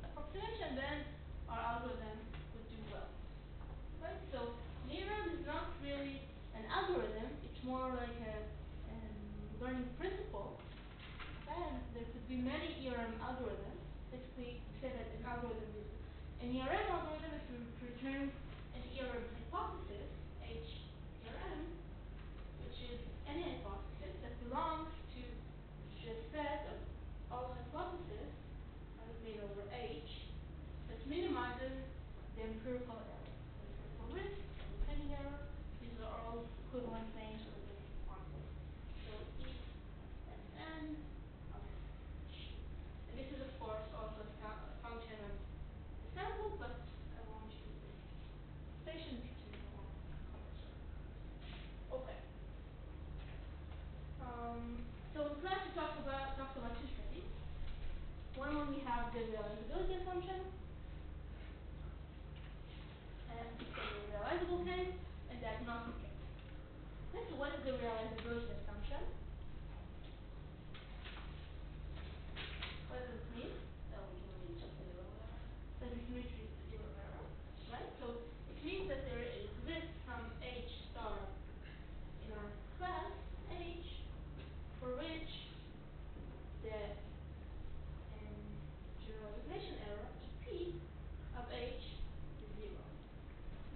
approximation, then our algorithm would do well. Okay, so NERAM is not really an algorithm, it's more like a learning principle. Okay, and there could be many ERM algorithms. Basically, we say that an algorithm is an ERM algorithm is to return an ERM hypothesis, H ERM, which is any hypothesis that belongs to the set of all hypotheses made over H that minimizes the empirical error. The empirical risk, the training error, these are all equivalent names for this concept. So E and N of H. And this is of course also a function of the sample, but I want you to be patient because we don't want to cover certain. Okay. So in class we talked about two studies. One when we have the realizability assumption, and the realizable case, and the agnostic case. Okay, so what is the realizability assumption? What does it mean? That we can reach zero error. That we can reach zero error, right? So it means that there exists some H star in our class H for which the generalization error P of H is 0.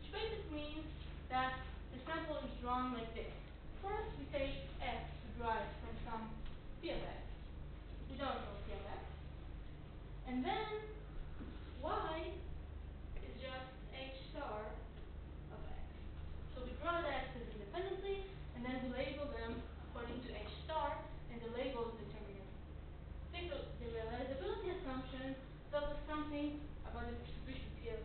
Which basically means that the sample is drawn like this. First we take x derived from some P of x. We don't know P of x. And then y is just H star of x. So we draw the x's independently, and then we label them according to H star, and the label is deterministic. Okay, so the realizability assumption tells us something about the distribution P of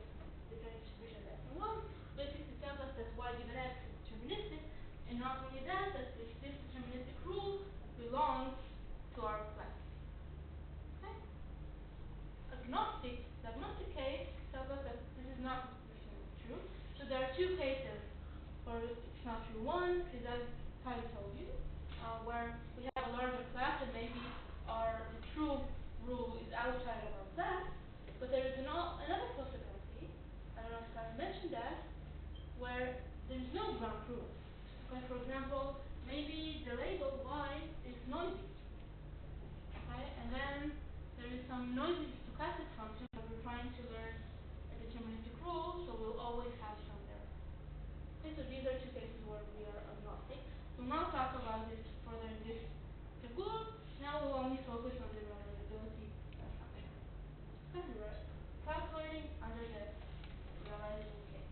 the joint distribution of x and y. Basically tells us that y given x is deterministic, and not only that, that this deterministic rule belongs to our class. Okay? The agnostic case tells us that this is not necessarily true. So there are two cases where it's not true. One is, as Tyler told you, where we have a larger class and maybe the true rule is outside of our class. But there is another possibility, I don't know if Tyler mentioned that, where there is no ground truth. Okay, for example, maybe the label y is some noisy stochastic function, but we're trying to learn a deterministic rule, so we'll always have some there. Okay, so these are two cases where we are agnostic. We'll now talk about this further in this tableau. Now we'll only focus on the realizability function. Okay, we're calculating under the realizable case.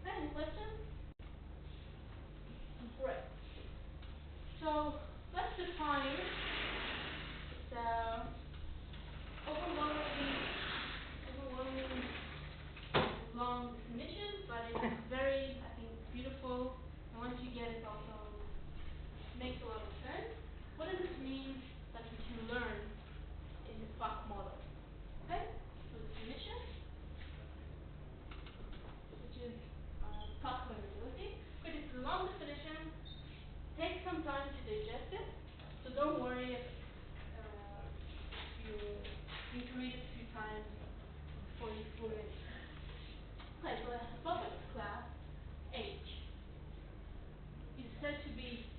Okay, any questions? Great. So let's define the overwhelming long definition, but it's very, I think, beautiful. And once you get it, also makes a lot of sense. What does this mean that we can learn in the FOC model? Okay, so definition, which is FOC learnability. But it's a long definition. Takes some time to digest it, so don't worry if you need to read it a few times before you fully understand. Okay, so a hypothesis class H is said to be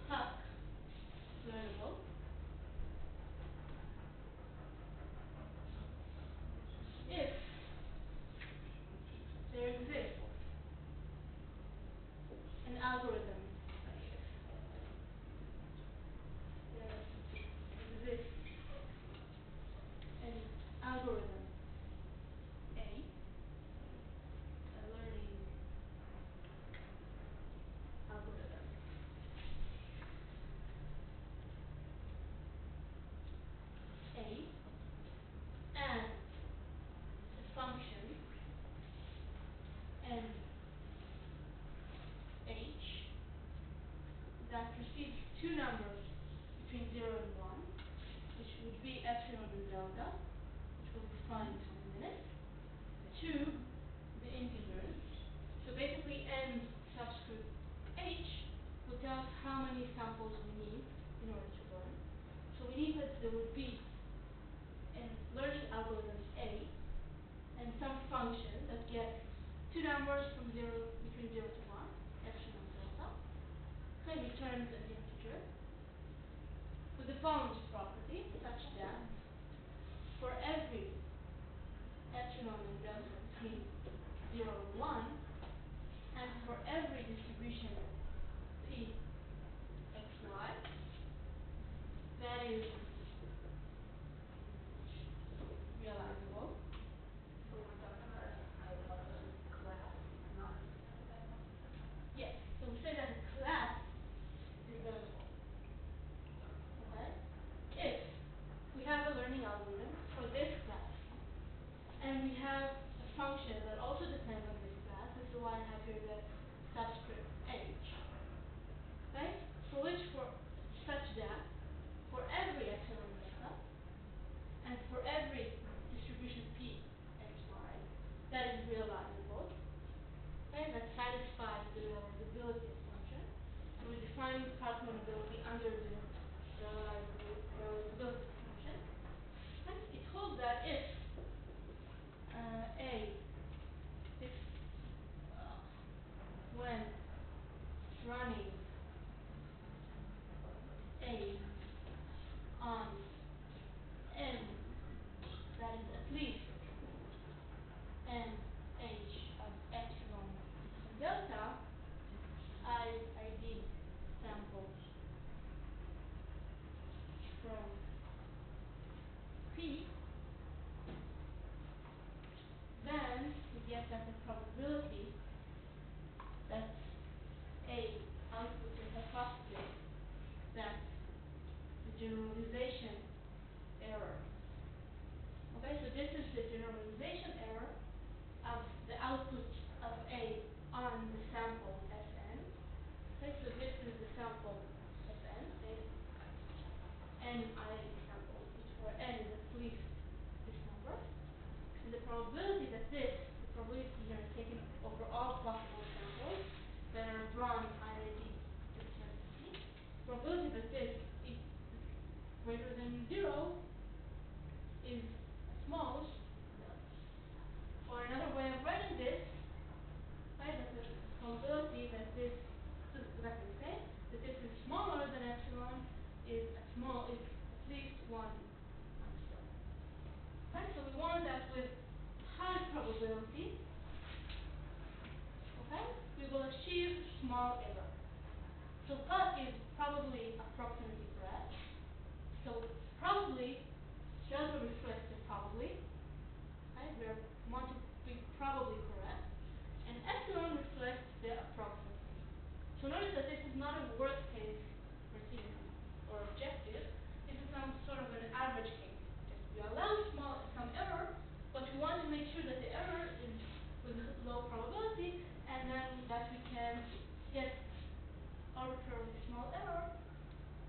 FOC learnable if there exists an algorithm. There exists an algorithm A, a learning algorithm A, and a function N H that receives two numbers between 0 and 1, which would be epsilon and delta, which we'll define in a minute, to the integers. So basically n subscript h will tell us how many samples we need in order to learn. So we need that there would be a learning algorithm A and some function that gets two numbers from between 0 to 1, epsilon and delta. Okay, returns an integer with the following property, such that for every epsilon and delta between 0 and 1, and for every distribution p xy, that is realizable. So we're talking about a hypothesis class, not Yes, so we say that the class is learnable. Okay? If we have a learning algorithm for this class, and we have a function that also depends on this class, this is why I have here the subscript h, okay? Such that for every epsilon delta, and for every distribution p xy, that is realizable, okay, that satisfies the realizability assumption. So we define calculability under the realizability assumption. And it holds that if when running A on n that is at least n h of epsilon and delta, ID samples from P, then we get that the probability that A on small error. So but is probably approximately correct. So probably delta reflects the probably. Right? We want to be probably correct. And epsilon reflects the approximately. So notice that this is not a worst case procedure or objective. This is some sort of an average case. We allow some error, but we want to make sure that the error is with low probability, and then that we can get arbitrarily small error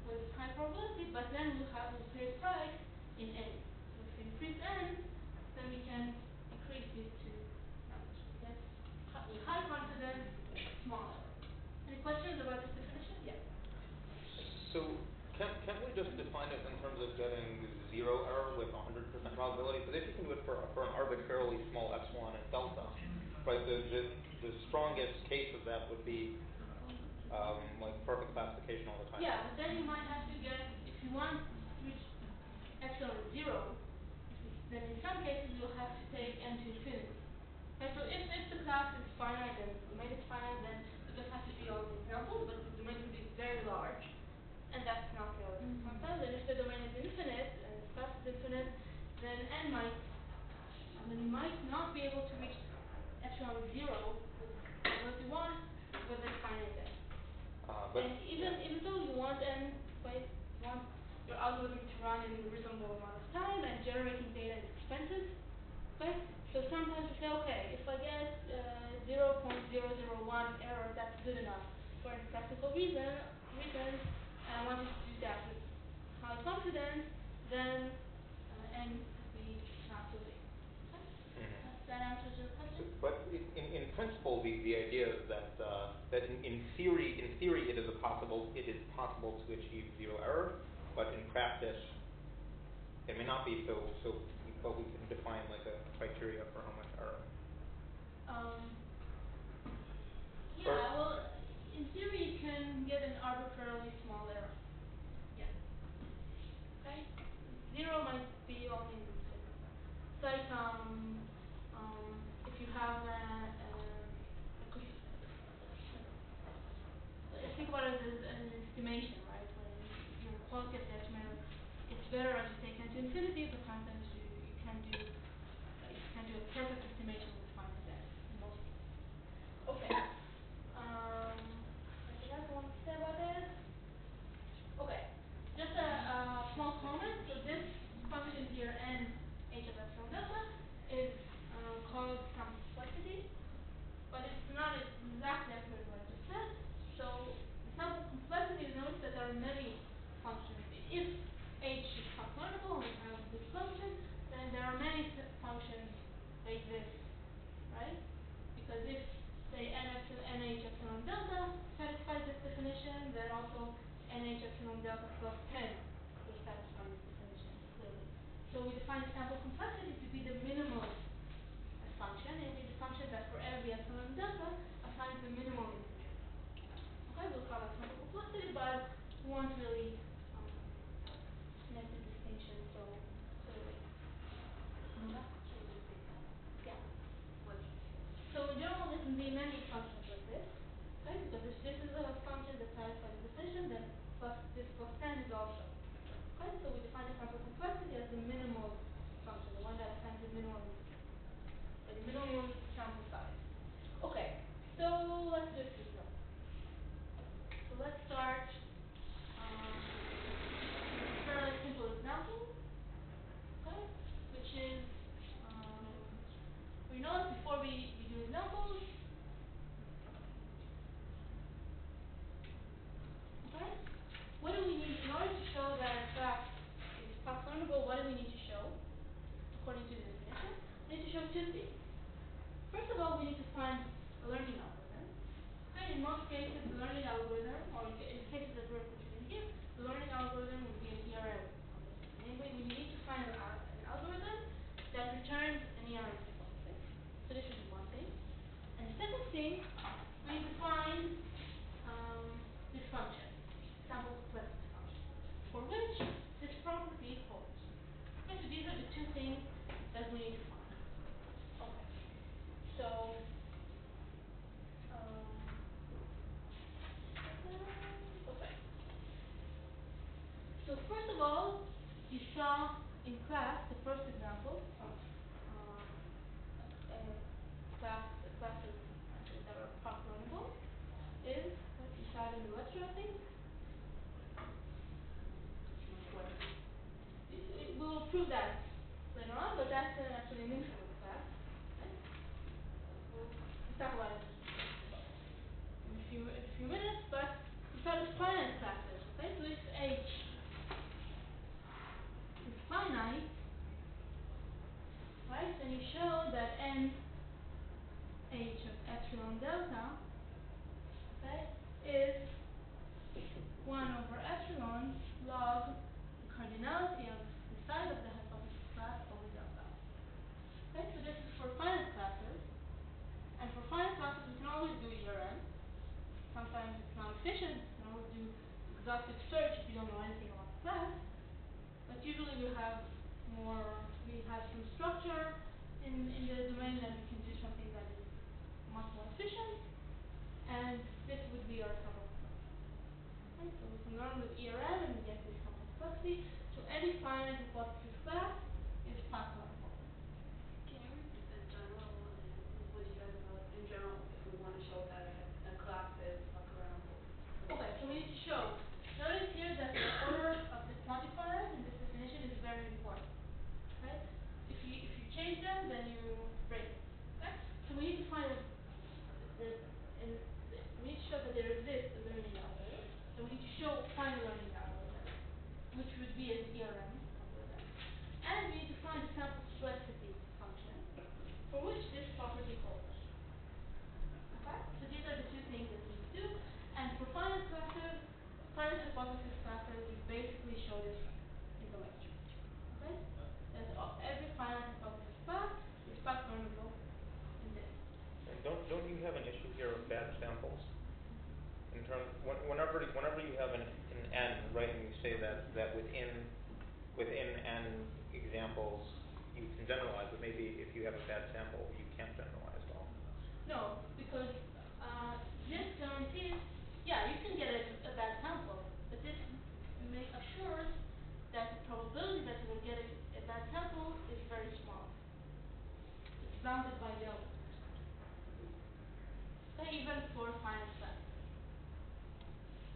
with high probability, but then we'll pay a price in n. So if we increase n, then we can increase these two numbers. We get with high confidence, small error. Any questions about this definition? Yeah. So can't we just define it in terms of getting zero error with 100% probability? Because if you can do it for an arbitrarily small epsilon and delta, right? The strongest case of that would be like perfect classification all the time. Yeah, but then you might have to get, if you want to reach epsilon 0, then in some cases you'll have to take n to infinity. Okay, so if the class is finite and the domain is finite, then it doesn't have to be all the examples, but the domain will be very large. And that's not relevant sometimes. And if the domain is infinite and the class is infinite, then n then you might not be able to reach epsilon 0 with probability 1 with a finite n. And even though you want your algorithm to run in a reasonable amount of time and generating data is expensive, okay? So sometimes you say, okay, if I get 0.001 error, that's good enough for any practical reasons, and I want you to do that with high confidence, then n could be not so big. Okay? That answers your question? But in principle, the idea is that in theory it is possible to achieve zero error, but in practice it may not be so. But we can define like a criteria for how much error. Yeah. Well, in theory you can get an arbitrarily small error. Yeah. Okay. Zero might be only in this case. It's like if you have think about it as an estimation, right? When your quality of the estimate, it's better as you take n to infinity, but sometimes you can do a perfect estimation with finite n in most cases. Okay. Anything else I want to say about this? Okay. Just a small comment. So this function here, n h of epsilon delta, is called some complexity, but it's not exactly accurate what I just said. So the sample complexity, notice that there are many functions. If h is half-learnable and we have this function, then there are many functions like this, right? Because if say nh epsilon delta satisfies this definition, then also nh epsilon delta plus 10 will satisfy this definition clearly. So we define the sample complexity to be the minimal function, and it's a function that for every epsilon delta assigns the minimal integer. Okay, we'll call it sample complexity, but we won't really make the distinction so clearly. Yeah. So in general, there can be many functions like this, okay? Because if this is a function that satisfies the definition, then this plus 10 is also. Okay, so we define the sample complexity as the minimal function, the one that assigns the minimal integer, the minimum sample size. Okay, so let's do this now. So let's start with a fairly simple example, okay, which is we know before we do examples, okay, what do we need in order to show that a class is half-learnable? What do we need to show according to the definition? We need to show two things. First of all, we need to find a learning algorithm. Okay, in most cases, the learning algorithm, or in cases that we're considering here, the learning algorithm would be an ERM algorithm. Namely, we need to find an algorithm that returns an ERM signal. Okay? So this is one thing. And the second thing, we need to find this function, sample complexity function, for which this property holds. Okay, so these are the two things that we need to find. Okay. So saw in class, the first example of classes actually that are path learnable is inside in the lecture, I think. We will prove that later on, but that's actually an intro to class. Okay? We'll talk about it in a few minutes, but we start with finite classes. Okay, so if H is finite, right, then you show that n H of epsilon delta, okay, is 1 over epsilon log the cardinality of the size of the hypothesis class over delta. Okay, so this is for finite classes. And for finite classes, we can always do ERM. Sometimes it's not efficient. You can always do exhaustive search if you don't know anything about the class. But usually we have some structure in the domain, and we can do something that is much more efficient. And this would be our sum of complexity. Okay, so we can learn with ERM and we get this sum of complexity. So any finite hypothesis class is path learnable. Can you repeat the general what you said about in general if we want to show that a class is programmable? Okay, so we need to show. Notice here that the order of the quantifiers in this definition is very important. Right? If you change them, then you break it. Okay? So we need to find we need to show that there exists a learning algorithm. So we need to find a learning algorithm, which would be an ERM algorithm. And we need to find a sample complexity function for which this property holds. Okay? So these are the two things that we need to do. And for finite hypothesis classes, we basically show this in the lecture. Okay? That every finite hypothesis class is path learnable in this. And don't you have an issue here of bad samples? In terms, whenever you have an n, right, and you say that within n examples you can generalize, but maybe if you have a bad sample, you can't generalize at all. No, because this guarantees, yeah, you can get a bad sample, but this assures that the probability that you will get a bad sample is very small. It's bounded by delta. Okay, even for finite classes.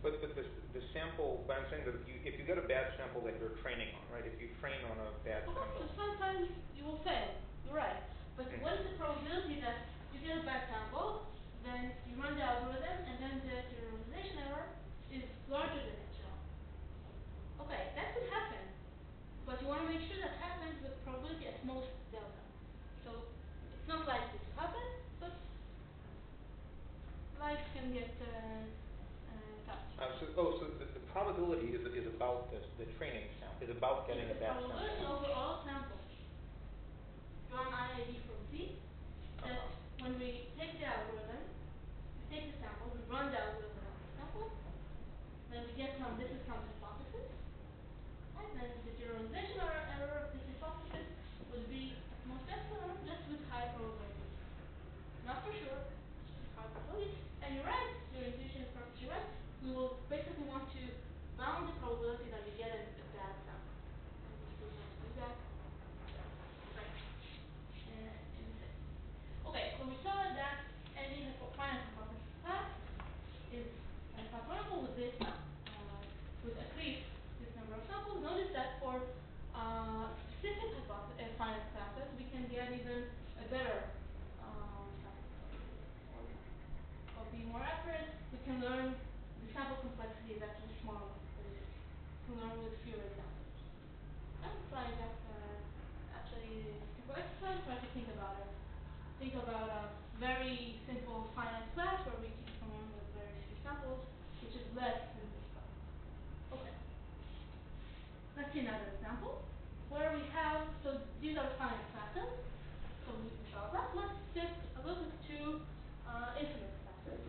But the sample, but I'm saying that if you get a bad sample that you're training on, right? If you train on a bad Okay, sample. so sometimes you will fail. You're right. But what is the probability that you get a bad sample, then you run the algorithm, and then the generalization error is larger than epsilon? Okay, that could happen. But you want to make sure that happens with probability at most delta. So it's not likely to happen, but life can get tough. So the probability is about the training sample, is about getting a bad sample. The probability over all samples from IID from Z, that when we take the algorithm, we take the sample, we run the algorithm on the sample, then we get this is some hypothesis, and then the generalization error of this hypothesis would be at most epsilon, just with high probability. Not for sure, just with high probability. And you're right, your intuition is perfectly right. We will basically want to bound the probability that we get a bad sample. And we still want to do that. Right. In the set. Okay, so we saw that any finite hypothesis class is path learnable with this, with at least this number of samples. Notice that for specific finite classes, we can get even a better sample complexity. Or be more accurate, we can learn the sample complexity is actually smaller than this. We can learn with fewer examples. And try that actually simple exercise, try to think about it. Think about a very simple finite class where we can learn with very few samples, which is less than this class. Okay. Let's see another example where we have, so these are finite classes. So we saw that. Let's take a look at two infinite classes.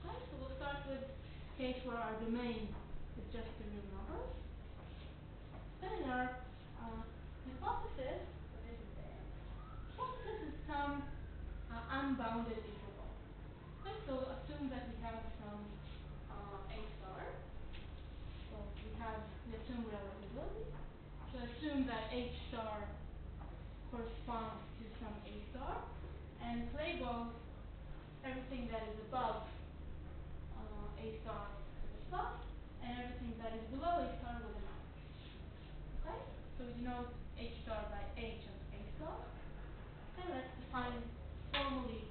Okay, so we'll start with a case where our domain is just the real numbers. Then our hypothesis, so this is the hypothesis is some unbounded interval. Okay, so assume that we have some A star. So we assume relativity. So So assume that H star corresponds to some A star, and label everything that is above A star with a plus, and everything that is below A star with a minus. Okay? So we denote H star by H of A star. Okay, let's define formally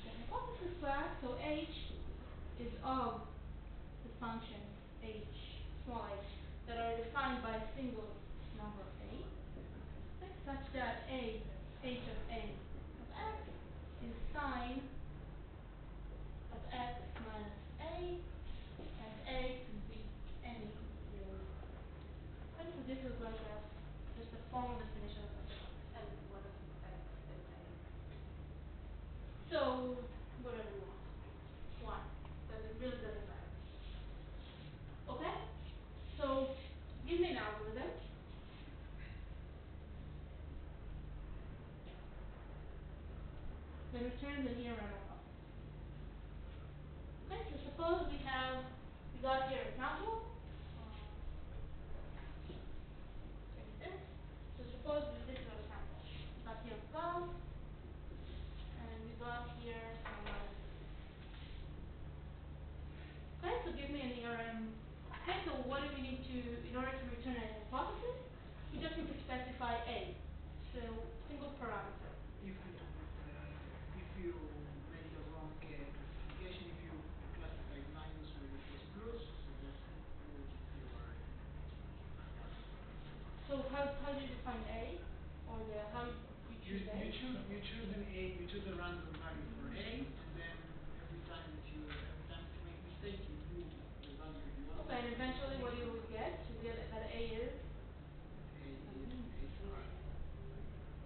the hypothesis class. So H is of the functions H, small h, that are defined by a single number A, okay, such that H of A of x is sine of x minus A, and A can be any real. And so this is like just a formal definition of the hypothesis. And what if X is A? So whatever you want. One. Really doesn't matter. Okay? So give me an algorithm that returns an ERM hypothesis. Okay, so suppose we got here example. Take this. So suppose this is our sample. We got here plus, and we got here some minus. Okay, so give me an ERM. Okay, so what do we need to, in order to return a hypothesis, we just need to specify A. So single parameter. If you make a wrong classification, if you classify minus where it was plus, so just move your So how do you define A? Or how you choose A? you choose an A, you choose a random value for A, and then every time that you make mistake, you move the value you want. Okay, and eventually what you would get? You get that A is A star.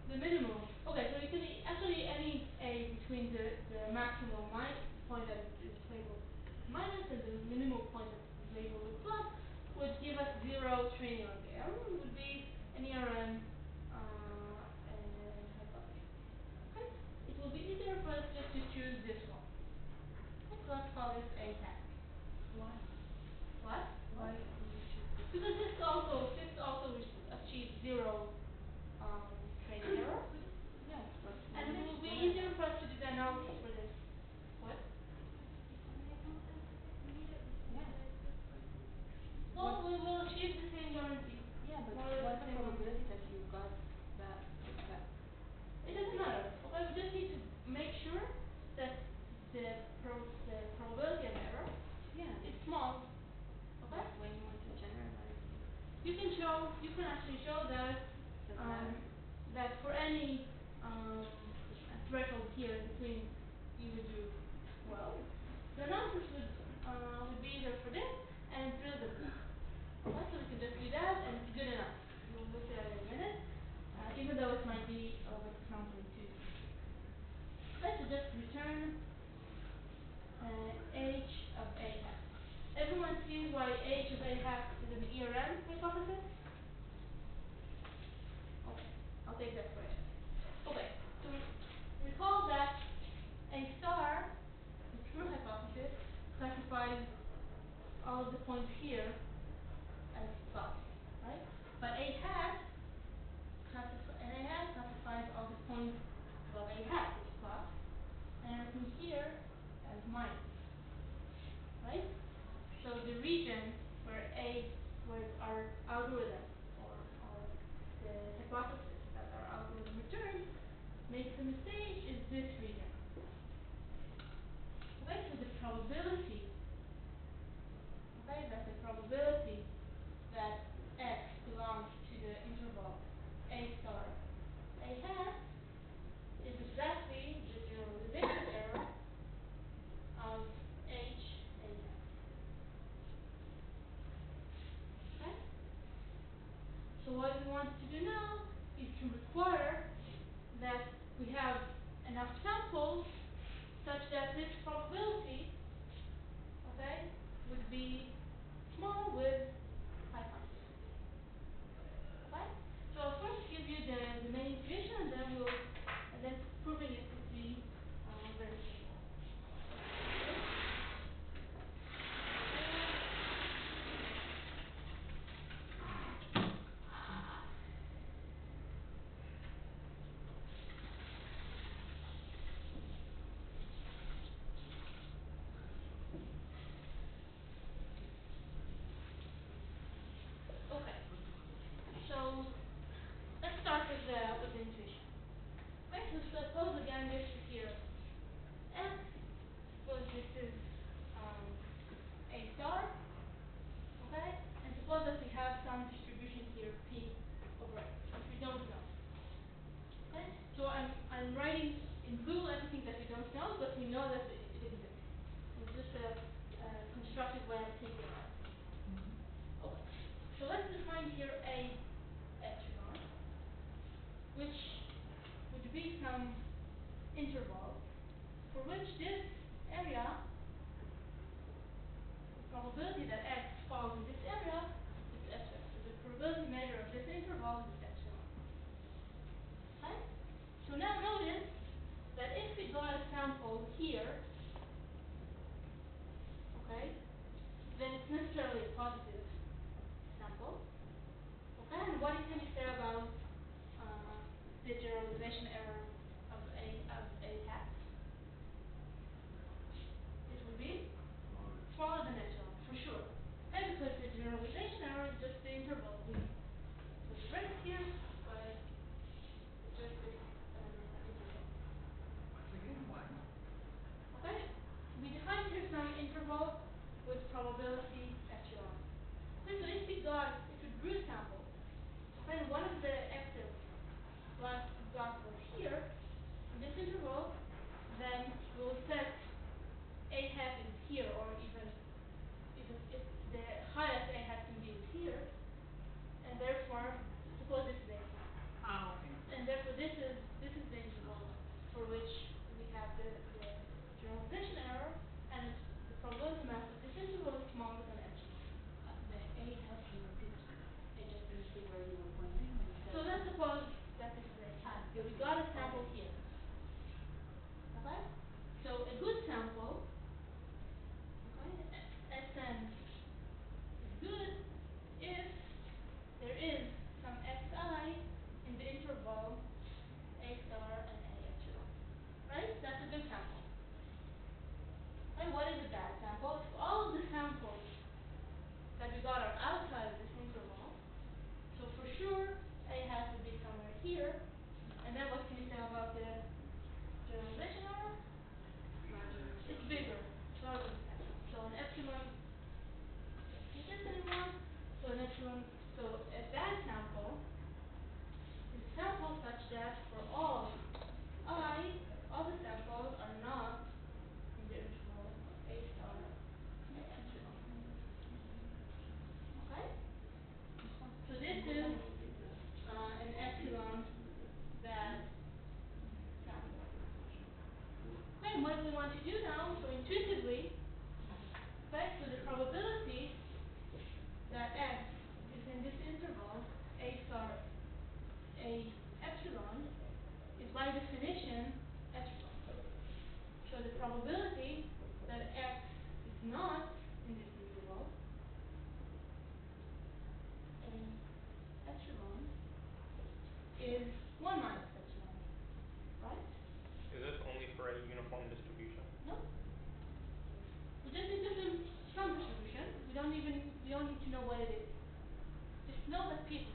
the minimum. Okay, so you can actually any A between the maximum point that is labeled minus and the minimum point that is labeled with plus would give us 0 training on the error. It would be an ERM hypothesis. Okay? It will be easier for us just to choose this one. Okay, so let's call this A hat. Why? What? Why do you choose this? Because this also achieves 0 training error. Yeah, but And it will be easier for us to do the analysis for this. What? Yeah. Well, we will achieve the same guarantee. Yeah, but More or less what's the the same probability guarantee. that you got that exact? It doesn't matter. Okay, we just need to make sure that the probability of error Yeah. is small. Okay? But when you want to generalize it, You can actually show that doesn't matter. that for any threshold here between you would do well. The analysis would be either for this and through the plus. Okay, so we can just do that and it's good enough. We'll see that in a minute. Even though it might be a little bit counterintuitive. Okay, so just return H of A hat. Everyone sees why H of A hat is an ERM hypothesis? Okay, I'll take that for it. Okay, so recall that A star, the true hypothesis, classifies all of the points here as plus, right? But A hat classifies all the points above A hat as plus, and everything here as minus, right? So the region where our algorithm or the hypothesis that our algorithm returns makes a mistake is this region. Okay, so the probability, okay, that the probability that x belongs to the interval A star A hat is exactly the generalization error of H A hat. Okay? So what we want to do now is to require that we have enough samples such that this probability, okay, would be small with high confidence. Okay? So I'll first give you the main equation and then proving it would be very simple. with probability epsilon. Okay, so if we drew a sample, then one of the x's got was here, in this interval, then we'll set a hat is here, or even if the highest a hat can be is here, and therefore, suppose this is a hat. Okay. And therefore this is the interval for which we have the generalization error, and the probability mass of this interval is smaller than epsilon. The A has been repeated. It just didn't see where you were pointing when you said. So let's suppose that this is a hat. We got a sample here. Okay? So a good sample, okay, Sn is good if there is some xi in the interval a star and a epsilon. Right? That's a good sample. And what is a bad sample? If all of the samples that we got are outside of this interval, so for sure a has to be somewhere here, and then what can you say about the generalization error? It's bigger. It's larger than epsilon. So an epsilon isn't this anymore. So an epsilon, so a bad sample is a sample such that for all all the samples are not in the interval a star and epsilon. Okay? So this is an epsilon bad sample. Okay, and what do we want to do now? So intuitively, okay, so the probability that x is in this interval, a star, a epsilon, is by definition epsilon. So the probability that x is not in this interval, a epsilon, is 1 minus epsilon. Right? Is this only for a uniform distribution? No? We just need to do some distribution. We don't need to know what it is. Just know that people.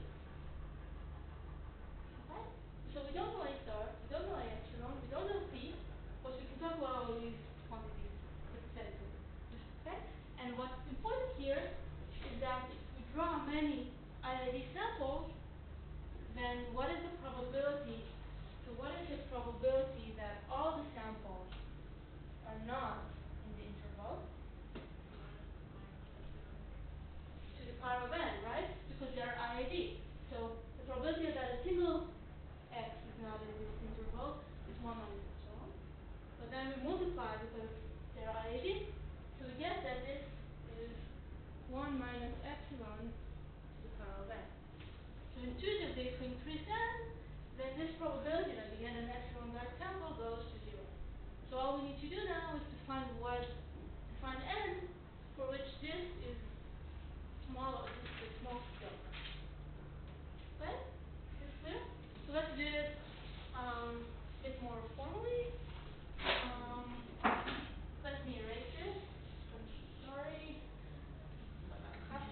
Okay? So we don't know a star, we don't know a epsilon, we don't know p, but we can talk about all these quantities hypothetically. Okay? And what's important here is that if we draw many IID samples, then what is the probability? So what is the probability that all the samples are not in the interval? To the power of n, right? Because they are IID. So the probability that a single x is not in this interval is 1 minus epsilon. But then we multiply because they are IID. So we get that this is 1 minus epsilon to the power of n. So intuitively, if we increase n, then this probability that we get an epsilon bad sample goes to 0. So all we need to do now is to find n for which this is smaller, this is a small scale. Okay? Is this clear? So let's do this a bit more formally. Let me erase this. I'm sorry. Okay.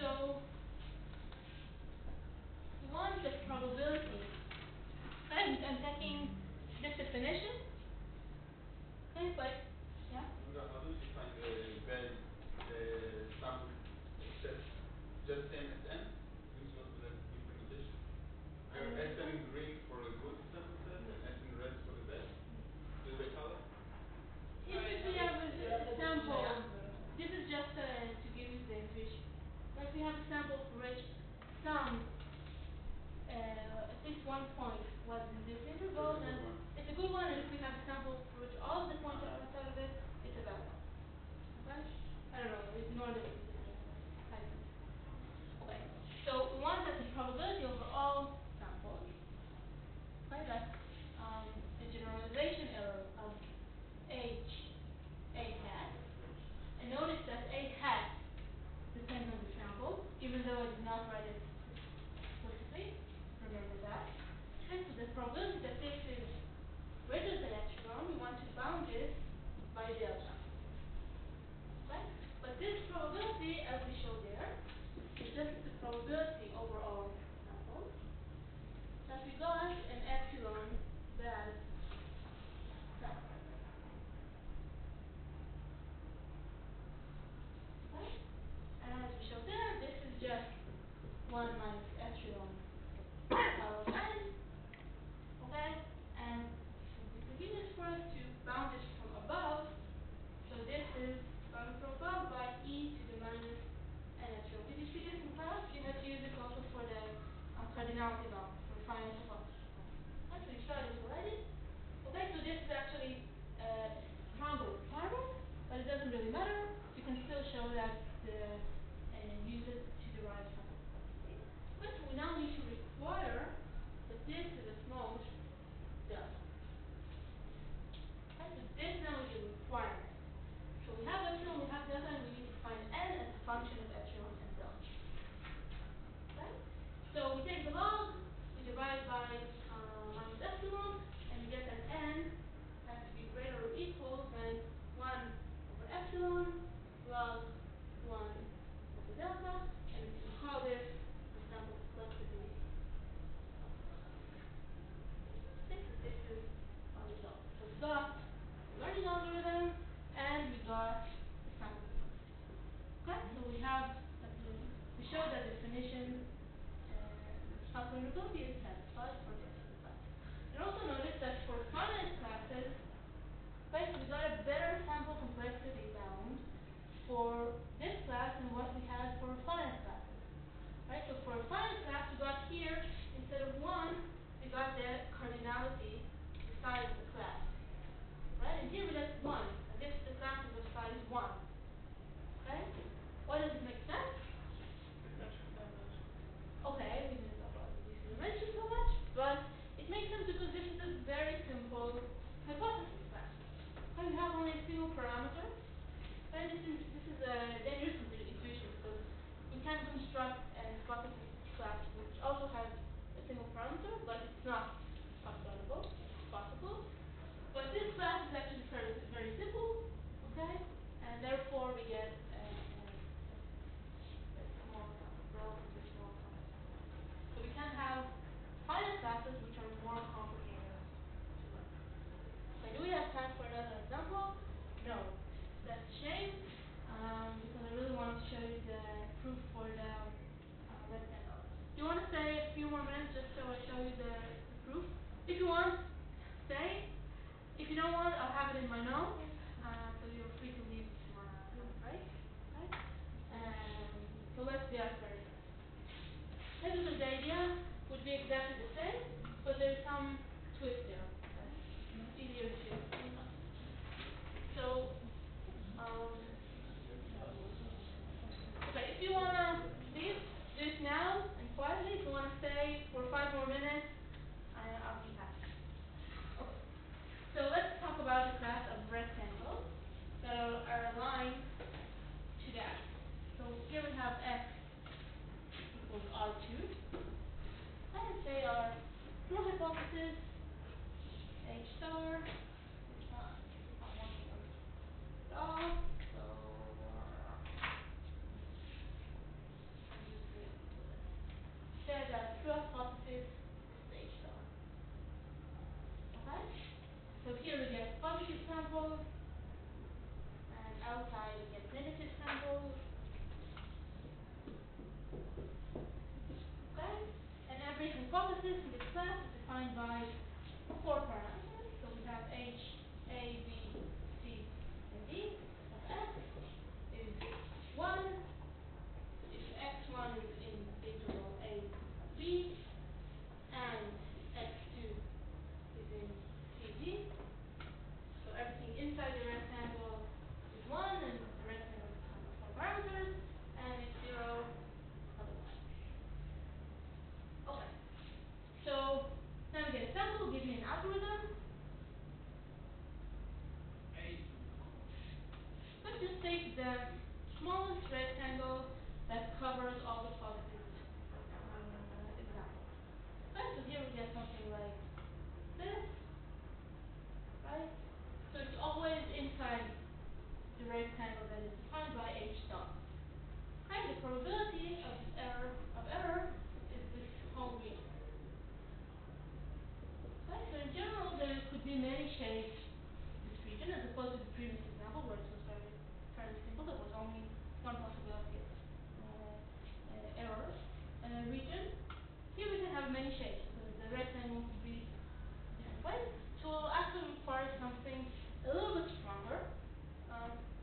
So we want the probability. I'm taking this definition. Okay, but yeah. How do you define the bad sample set? Just same as n, which was the implementation. S in green for a good sample set and S in red for the bad. Do they color? If we have a sample, this is just to give you the intuition. Like we have a sample for which some at least one point was in this interval, then it's a good one, and if we have a sample for which all of the points are outside of it, it's a bad one. Okay? I don't know, ignore the typing. Okay. So we want that the probability over all samples, okay, that's the generalization error of a hat. And notice that a hat depends on the sample, even though I did not write it explicitly. Remember that. Okay, so the probability that this is greater than epsilon, we want to bound this by delta. Okay? But this probability, as we showed there, is just the probability over all samples. wrong for finite hypothesis. Right, so we started to write it. Okay, so this is actually a stronger requirement, but it doesn't really matter. You can still show that use it to derive sample complexity. But we now need to require that this is a small delta. Okay, so this now is a requirement. So we have epsilon, we have delta, and we need to find n as a function of epsilon and delta. Okay? So we take the log, we divide by minus epsilon, and we get that n has to be greater or equal than 1 over epsilon log 1 over delta, and we can call this the sample complexity. This is our result. So we got the learning algorithm, and we got the sample complexity. Okay, so we have, we showed that definition, calculability is satisfied for the epsilon class. And also notice that for finite classes, right, we got a better sample complexity bound for this class than what we had for finite classes. Right, so for a finite class, we got here, instead of 1, we got the cardinality, the size of the class. Right, and here we got 1, and this is the class of size 1. Okay, why does it make sense? Okay, we didn't talk about the dimension so much, but it makes sense because this is a very simple hypothesis class. Okay, we have only a single parameter, and this is a dangerous intuition because we can construct a hypothesis class which also has a single parameter, but it's not observable. It's possible. But this class is actually very simple, okay? And therefore we get a small sample, relatively small sample. So we can have finite classes which are more complicated to learn. Okay, do we have time for another example? No. That's a shame, because I really want to show you the proof for the rectangle. Do you want to stay a few more minutes just so I show you the proof? If you want, stay. If you don't want, I'll have it in my notes, so you're free to leave if you want to have a break. Right? So let's be up very fast. Basically, the idea would be exactly the same, but there's some twist there. It's easier to see. So, okay, if you want to leave, do it now and quietly. If you want to stay for 5 more minutes, I'll be happy. Okay. So let's talk about the class of rectangles that are aligned to the axis. So here we have x equals R2. And say our true hypothesis H star is not working at all. So I'm just going to do this. Say that true hypothesis is H star. Okay? So here we get positive samples, and outside we get negative samples. Okay? And every hypothesis in this class is defined by 4 parameters. So we have H, A, B, C, and D of x is 1 if x1 is in the interval A, B, and x2 is in C, D. So everything inside the rectangle is 1, and the rectangle is defined by 4 parameters, and it's 0 otherwise. Okay. So now we get a sample, give me an algorithm. Let's just take the smallest rectangle that covers all the positive examples. Okay, so here we get something like this, right? So it's always inside the rectangle that is defined by H dot. Okay, the probability of error is this whole region. Okay, so in general there could be many shapes of this region as opposed to the previous example where it was fairly simple. There was only one possibility of error region. Here we can have many shapes because the rectangle could be different ways. So we'll actually require something a little bit stronger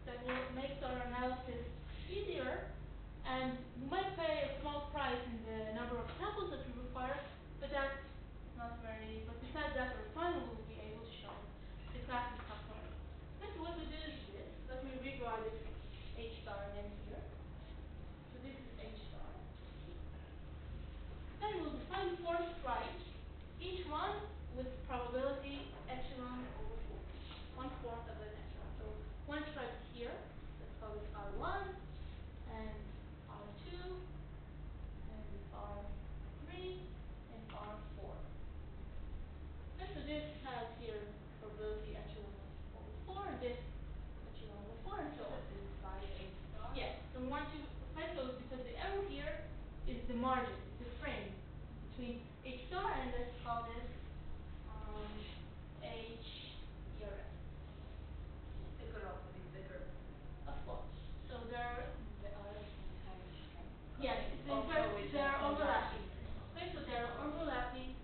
that will make our analysis easier, and we might pay a small price in the number of samples that we require, but and let's call this H ERF. Thicker also be thicker. Of course. So they're The other kind of strength. yes, it's in Also fact with they're the overlapping. Okay, so they're overlapping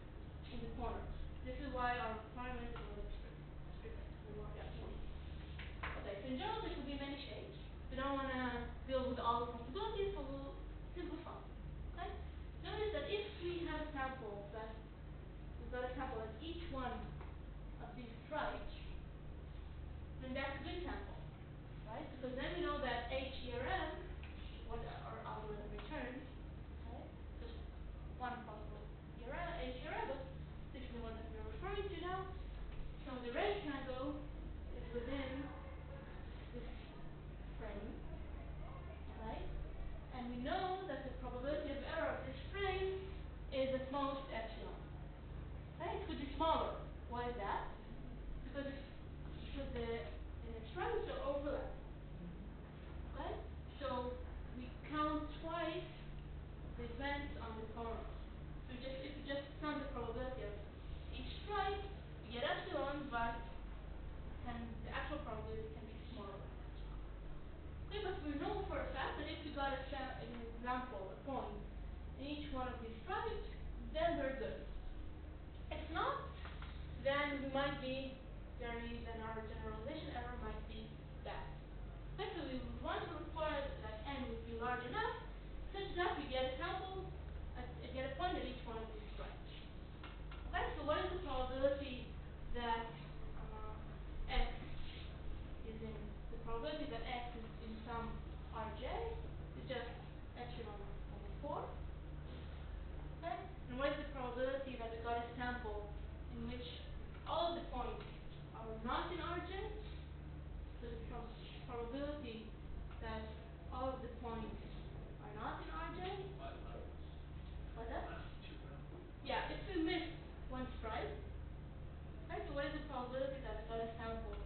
in the corners. This is why our requirement is a little stricter. We want that unity. Okay, so in general there could be many shapes. We don't wanna deal with all the possibilities, so we'll simplify. Okay? Notice that if we have a sample that we've got a sample at each one of these stripes, then that's a good sample. Right? Because then we know that H here M, what our algorithm returns, okay? Just one possible here H here M, but this is the one that we're referring to now. So the rectangle is within this frame, right? And we know that the probability of error of this frame is at most epsilon. Okay? It could be smaller. Why is that? Because the stripes are overlapping. Okay? So we count twice the events on the corners. So if you just count the probability of each stripe, you get epsilon, but the actual probability can be smaller than epsilon. Okay, but we know for a fact that if we got an example, a point, in each one of these stripes, then we're good. If not, then we might be then our generalization error might be bad. Okay, so we would want to require that n would be large enough such that we get a sample, get a point at each one of these stripes. Okay, so what is the probability that x is in the probability that x is in some Rj is just epsilon over 4. Okay, and what is the probability that we got a sample in which all of the points are not in Rj? So the probability that all of the points are not in Rj? What's that? Yeah, if we miss one stripe, right, so what is the probability that we got a sample?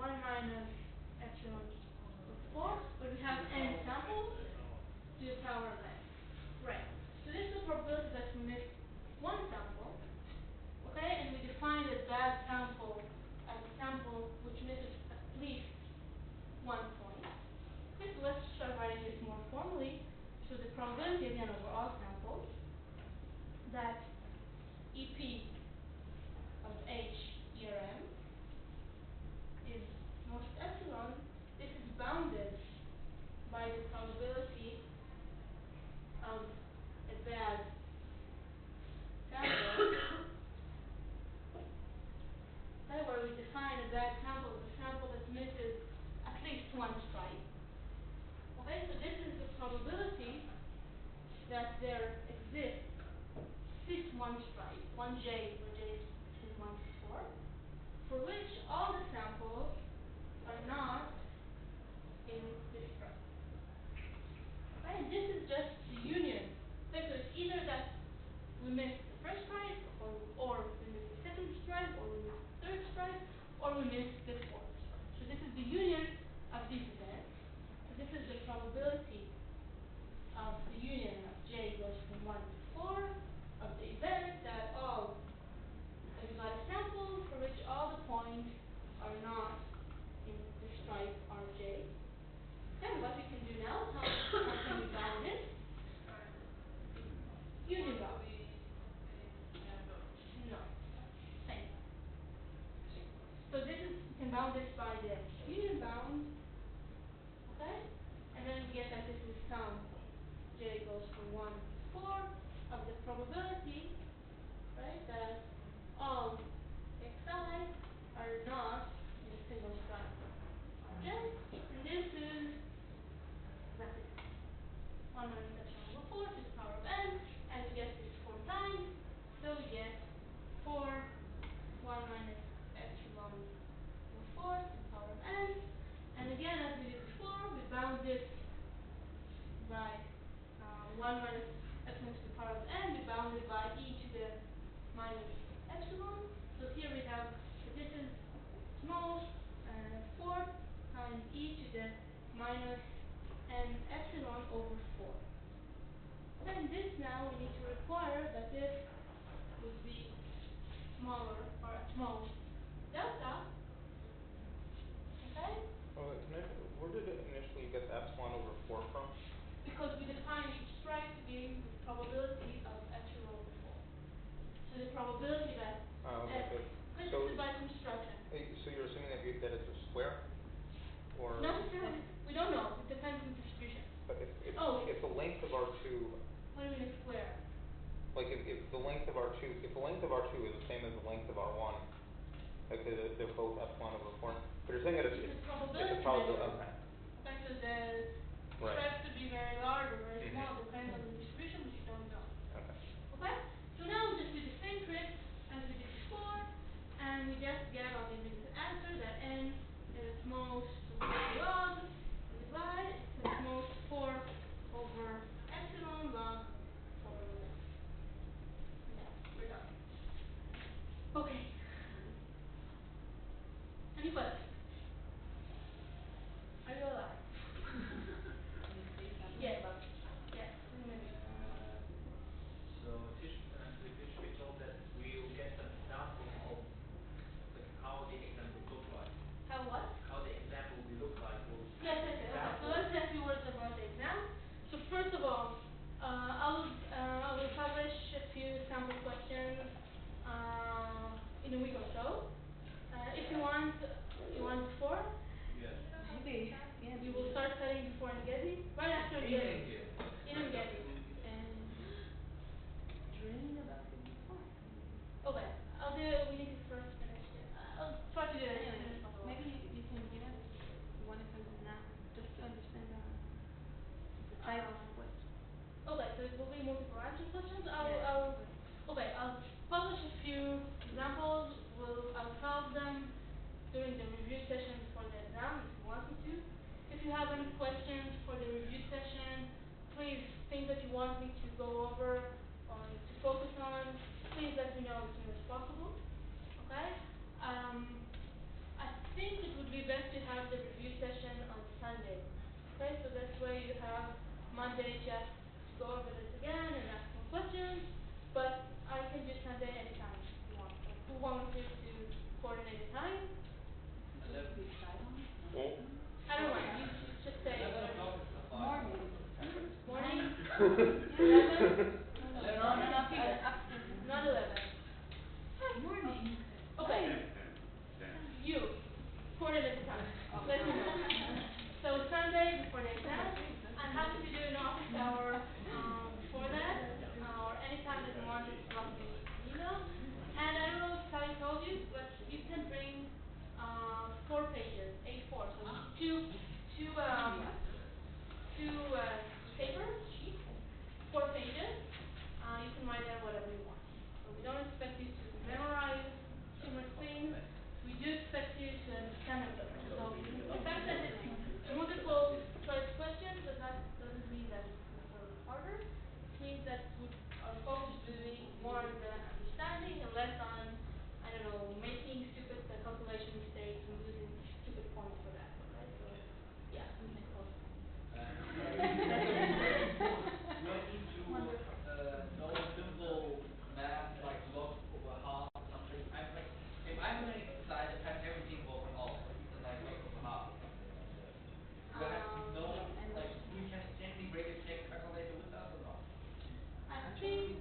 1 minus epsilon over 4, but we have n samples to the power of n. Right. So this is the probability that we miss one sample. Okay, and we define a bad sample as a sample which misses at least 1 point. Okay, so let's start writing this more formally. So the probability again over all samples that EP of H here M is most epsilon, this is bounded by the probability of a bad sample, okay, where we define a bad sample as a sample that misses at least one stripe. Okay, so this is the probability that there exists at least one stripe, one J, where J is between 1 to 4, for which all the samples are not in this stripe. Okay, and this is just the union. Okay, so it's either that we miss the first stripe, or we miss the second stripe, or we miss the third stripe, or we miss the fourth stripe. So this is the union of these events. So this is the probability of the union of J goes from 1 to 4 of the event that we got a sample for which all the points are not in the stripe Rj. Then what we can do now is how can we bound it? Union bound. No. Same. So this is, we can bound this by the union bound, okay? And then we get that this is sum J goes from 1 to 4 of the probability, right, that all xi are not in a single stripe Rj. And this is exactly 1 minus epsilon over 4 to the power of n, and we get this 4 times, so we get 4, 1 minus epsilon over 4 to the power of n, and again as we did before, we bound this by 1 minus epsilon to the power of n, we bound it by e to the minus epsilon, so here we have that this is small 4 times e to the minus n epsilon over 4. smaller, or at most, delta, okay? Where did it initially get the epsilon over 4 from? Because we define each strike to be the probability of epsilon over 4. So the probability that Oh, okay, because so this is by construction. so you're assuming that it's a square? Or Not necessarily, we don't know, it depends on the distribution. but Oh. if the length of R2, What do you mean a square? like if the length of R2 is the same as the length of R1, like they're both epsilon over 4, but you're saying that It's a it's probability a probability, measure. okay. Okay, so the Right. strikes could be very large or very Mhm. small, depending on the distribution, which you don't know. Okay. Okay? So now we just do the same trick as we did before, and we just get our limited answer that n is its most log, we divide, it's its most 4 over epsilon log 4 over 1. Yeah, we're done. Okay. Any questions? Are you alive? Can you say something Yes. about Yes. Maybe. So it should be told that we will get some examples of like how the exam would look like. How what? How the exam will be look like. Will Yes, yes, yes. Okay, so let's say a few words about the exam. So first of all, I will publish a few sample questions in a week or so. If you want before, Yes. maybe, yeah. you will start studying before Ngezi, right after In Ngezi. Engedi. In Ngezi. And dreaming about it before. Okay, we need to first finish it. I'll try to do it as soon as possible. Maybe you can give us one example now, just to understand the type of question. Okay, so it will be multiple answer questions. Yes. I'll publish a few examples. I'll solve them during the review session before the exam if you want me to. If you have any questions for the review session, please, things that you want me to go over or to focus on, please let me know as soon as possible. Okay? I think it would be best to have the review session on Sunday. Okay, so this way you have Monday just to go over this again and ask some questions, but I can do Sunday anytime you want. So who volunteers to coordinate a time? Well, I don't mind, you just say. 11 o'clock is the fine. Morning. Morning? 11? 11 No, o'clock. not 11. Morning. Okay. You, coordinate the time. Let me know. So Sunday before the exam, I'm happy to do an office hour before that, or any time that you want, just drop me an email. And I don't know if Sally told you, but you can bring 4 pages, A4, so two papers, sheets, 4 pages. You can write down whatever you want. So we don't expect you to memorize too much things. We do expect you to understand them better. So the fact that it's multiple choice questions doesn't mean that it's necessarily harder. It means that our focus will be more on the understanding and less on, I don't know, making stupid calculation mistakes and losing stupid points for that. Okay, so yeah. Not need to know simple math like log over half or something. I'm like, if I'm doing an exercise, I type everything over all, like log over half or something like that. Do I have to know, like, we can we bring a check calculator with us or not? I think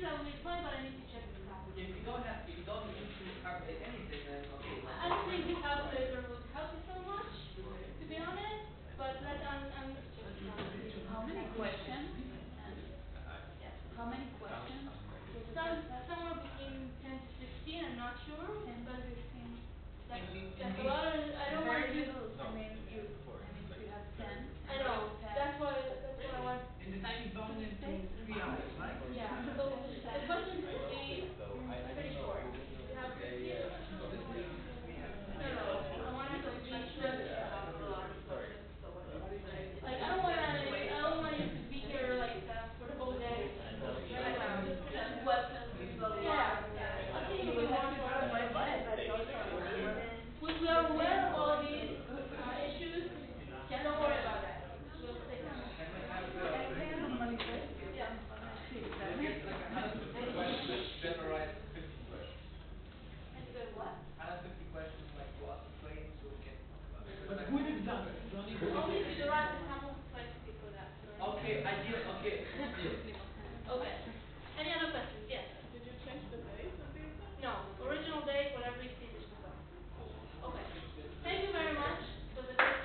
that will be fine, but I need to check the class. If you don't need to calculate anything, then it's okay. I don't think the calculator would help you so much, to be honest. But I'm just checking out. How many questions? Yes. How many questions? Somewhere between 10 to 16. I'm not sure. 10 to But 15. that's a lot of. I don't want Very to. little. No, I mean, like four, if like you have 10. I know. That's why I want. In the time is only 3 hours, right? Yeah.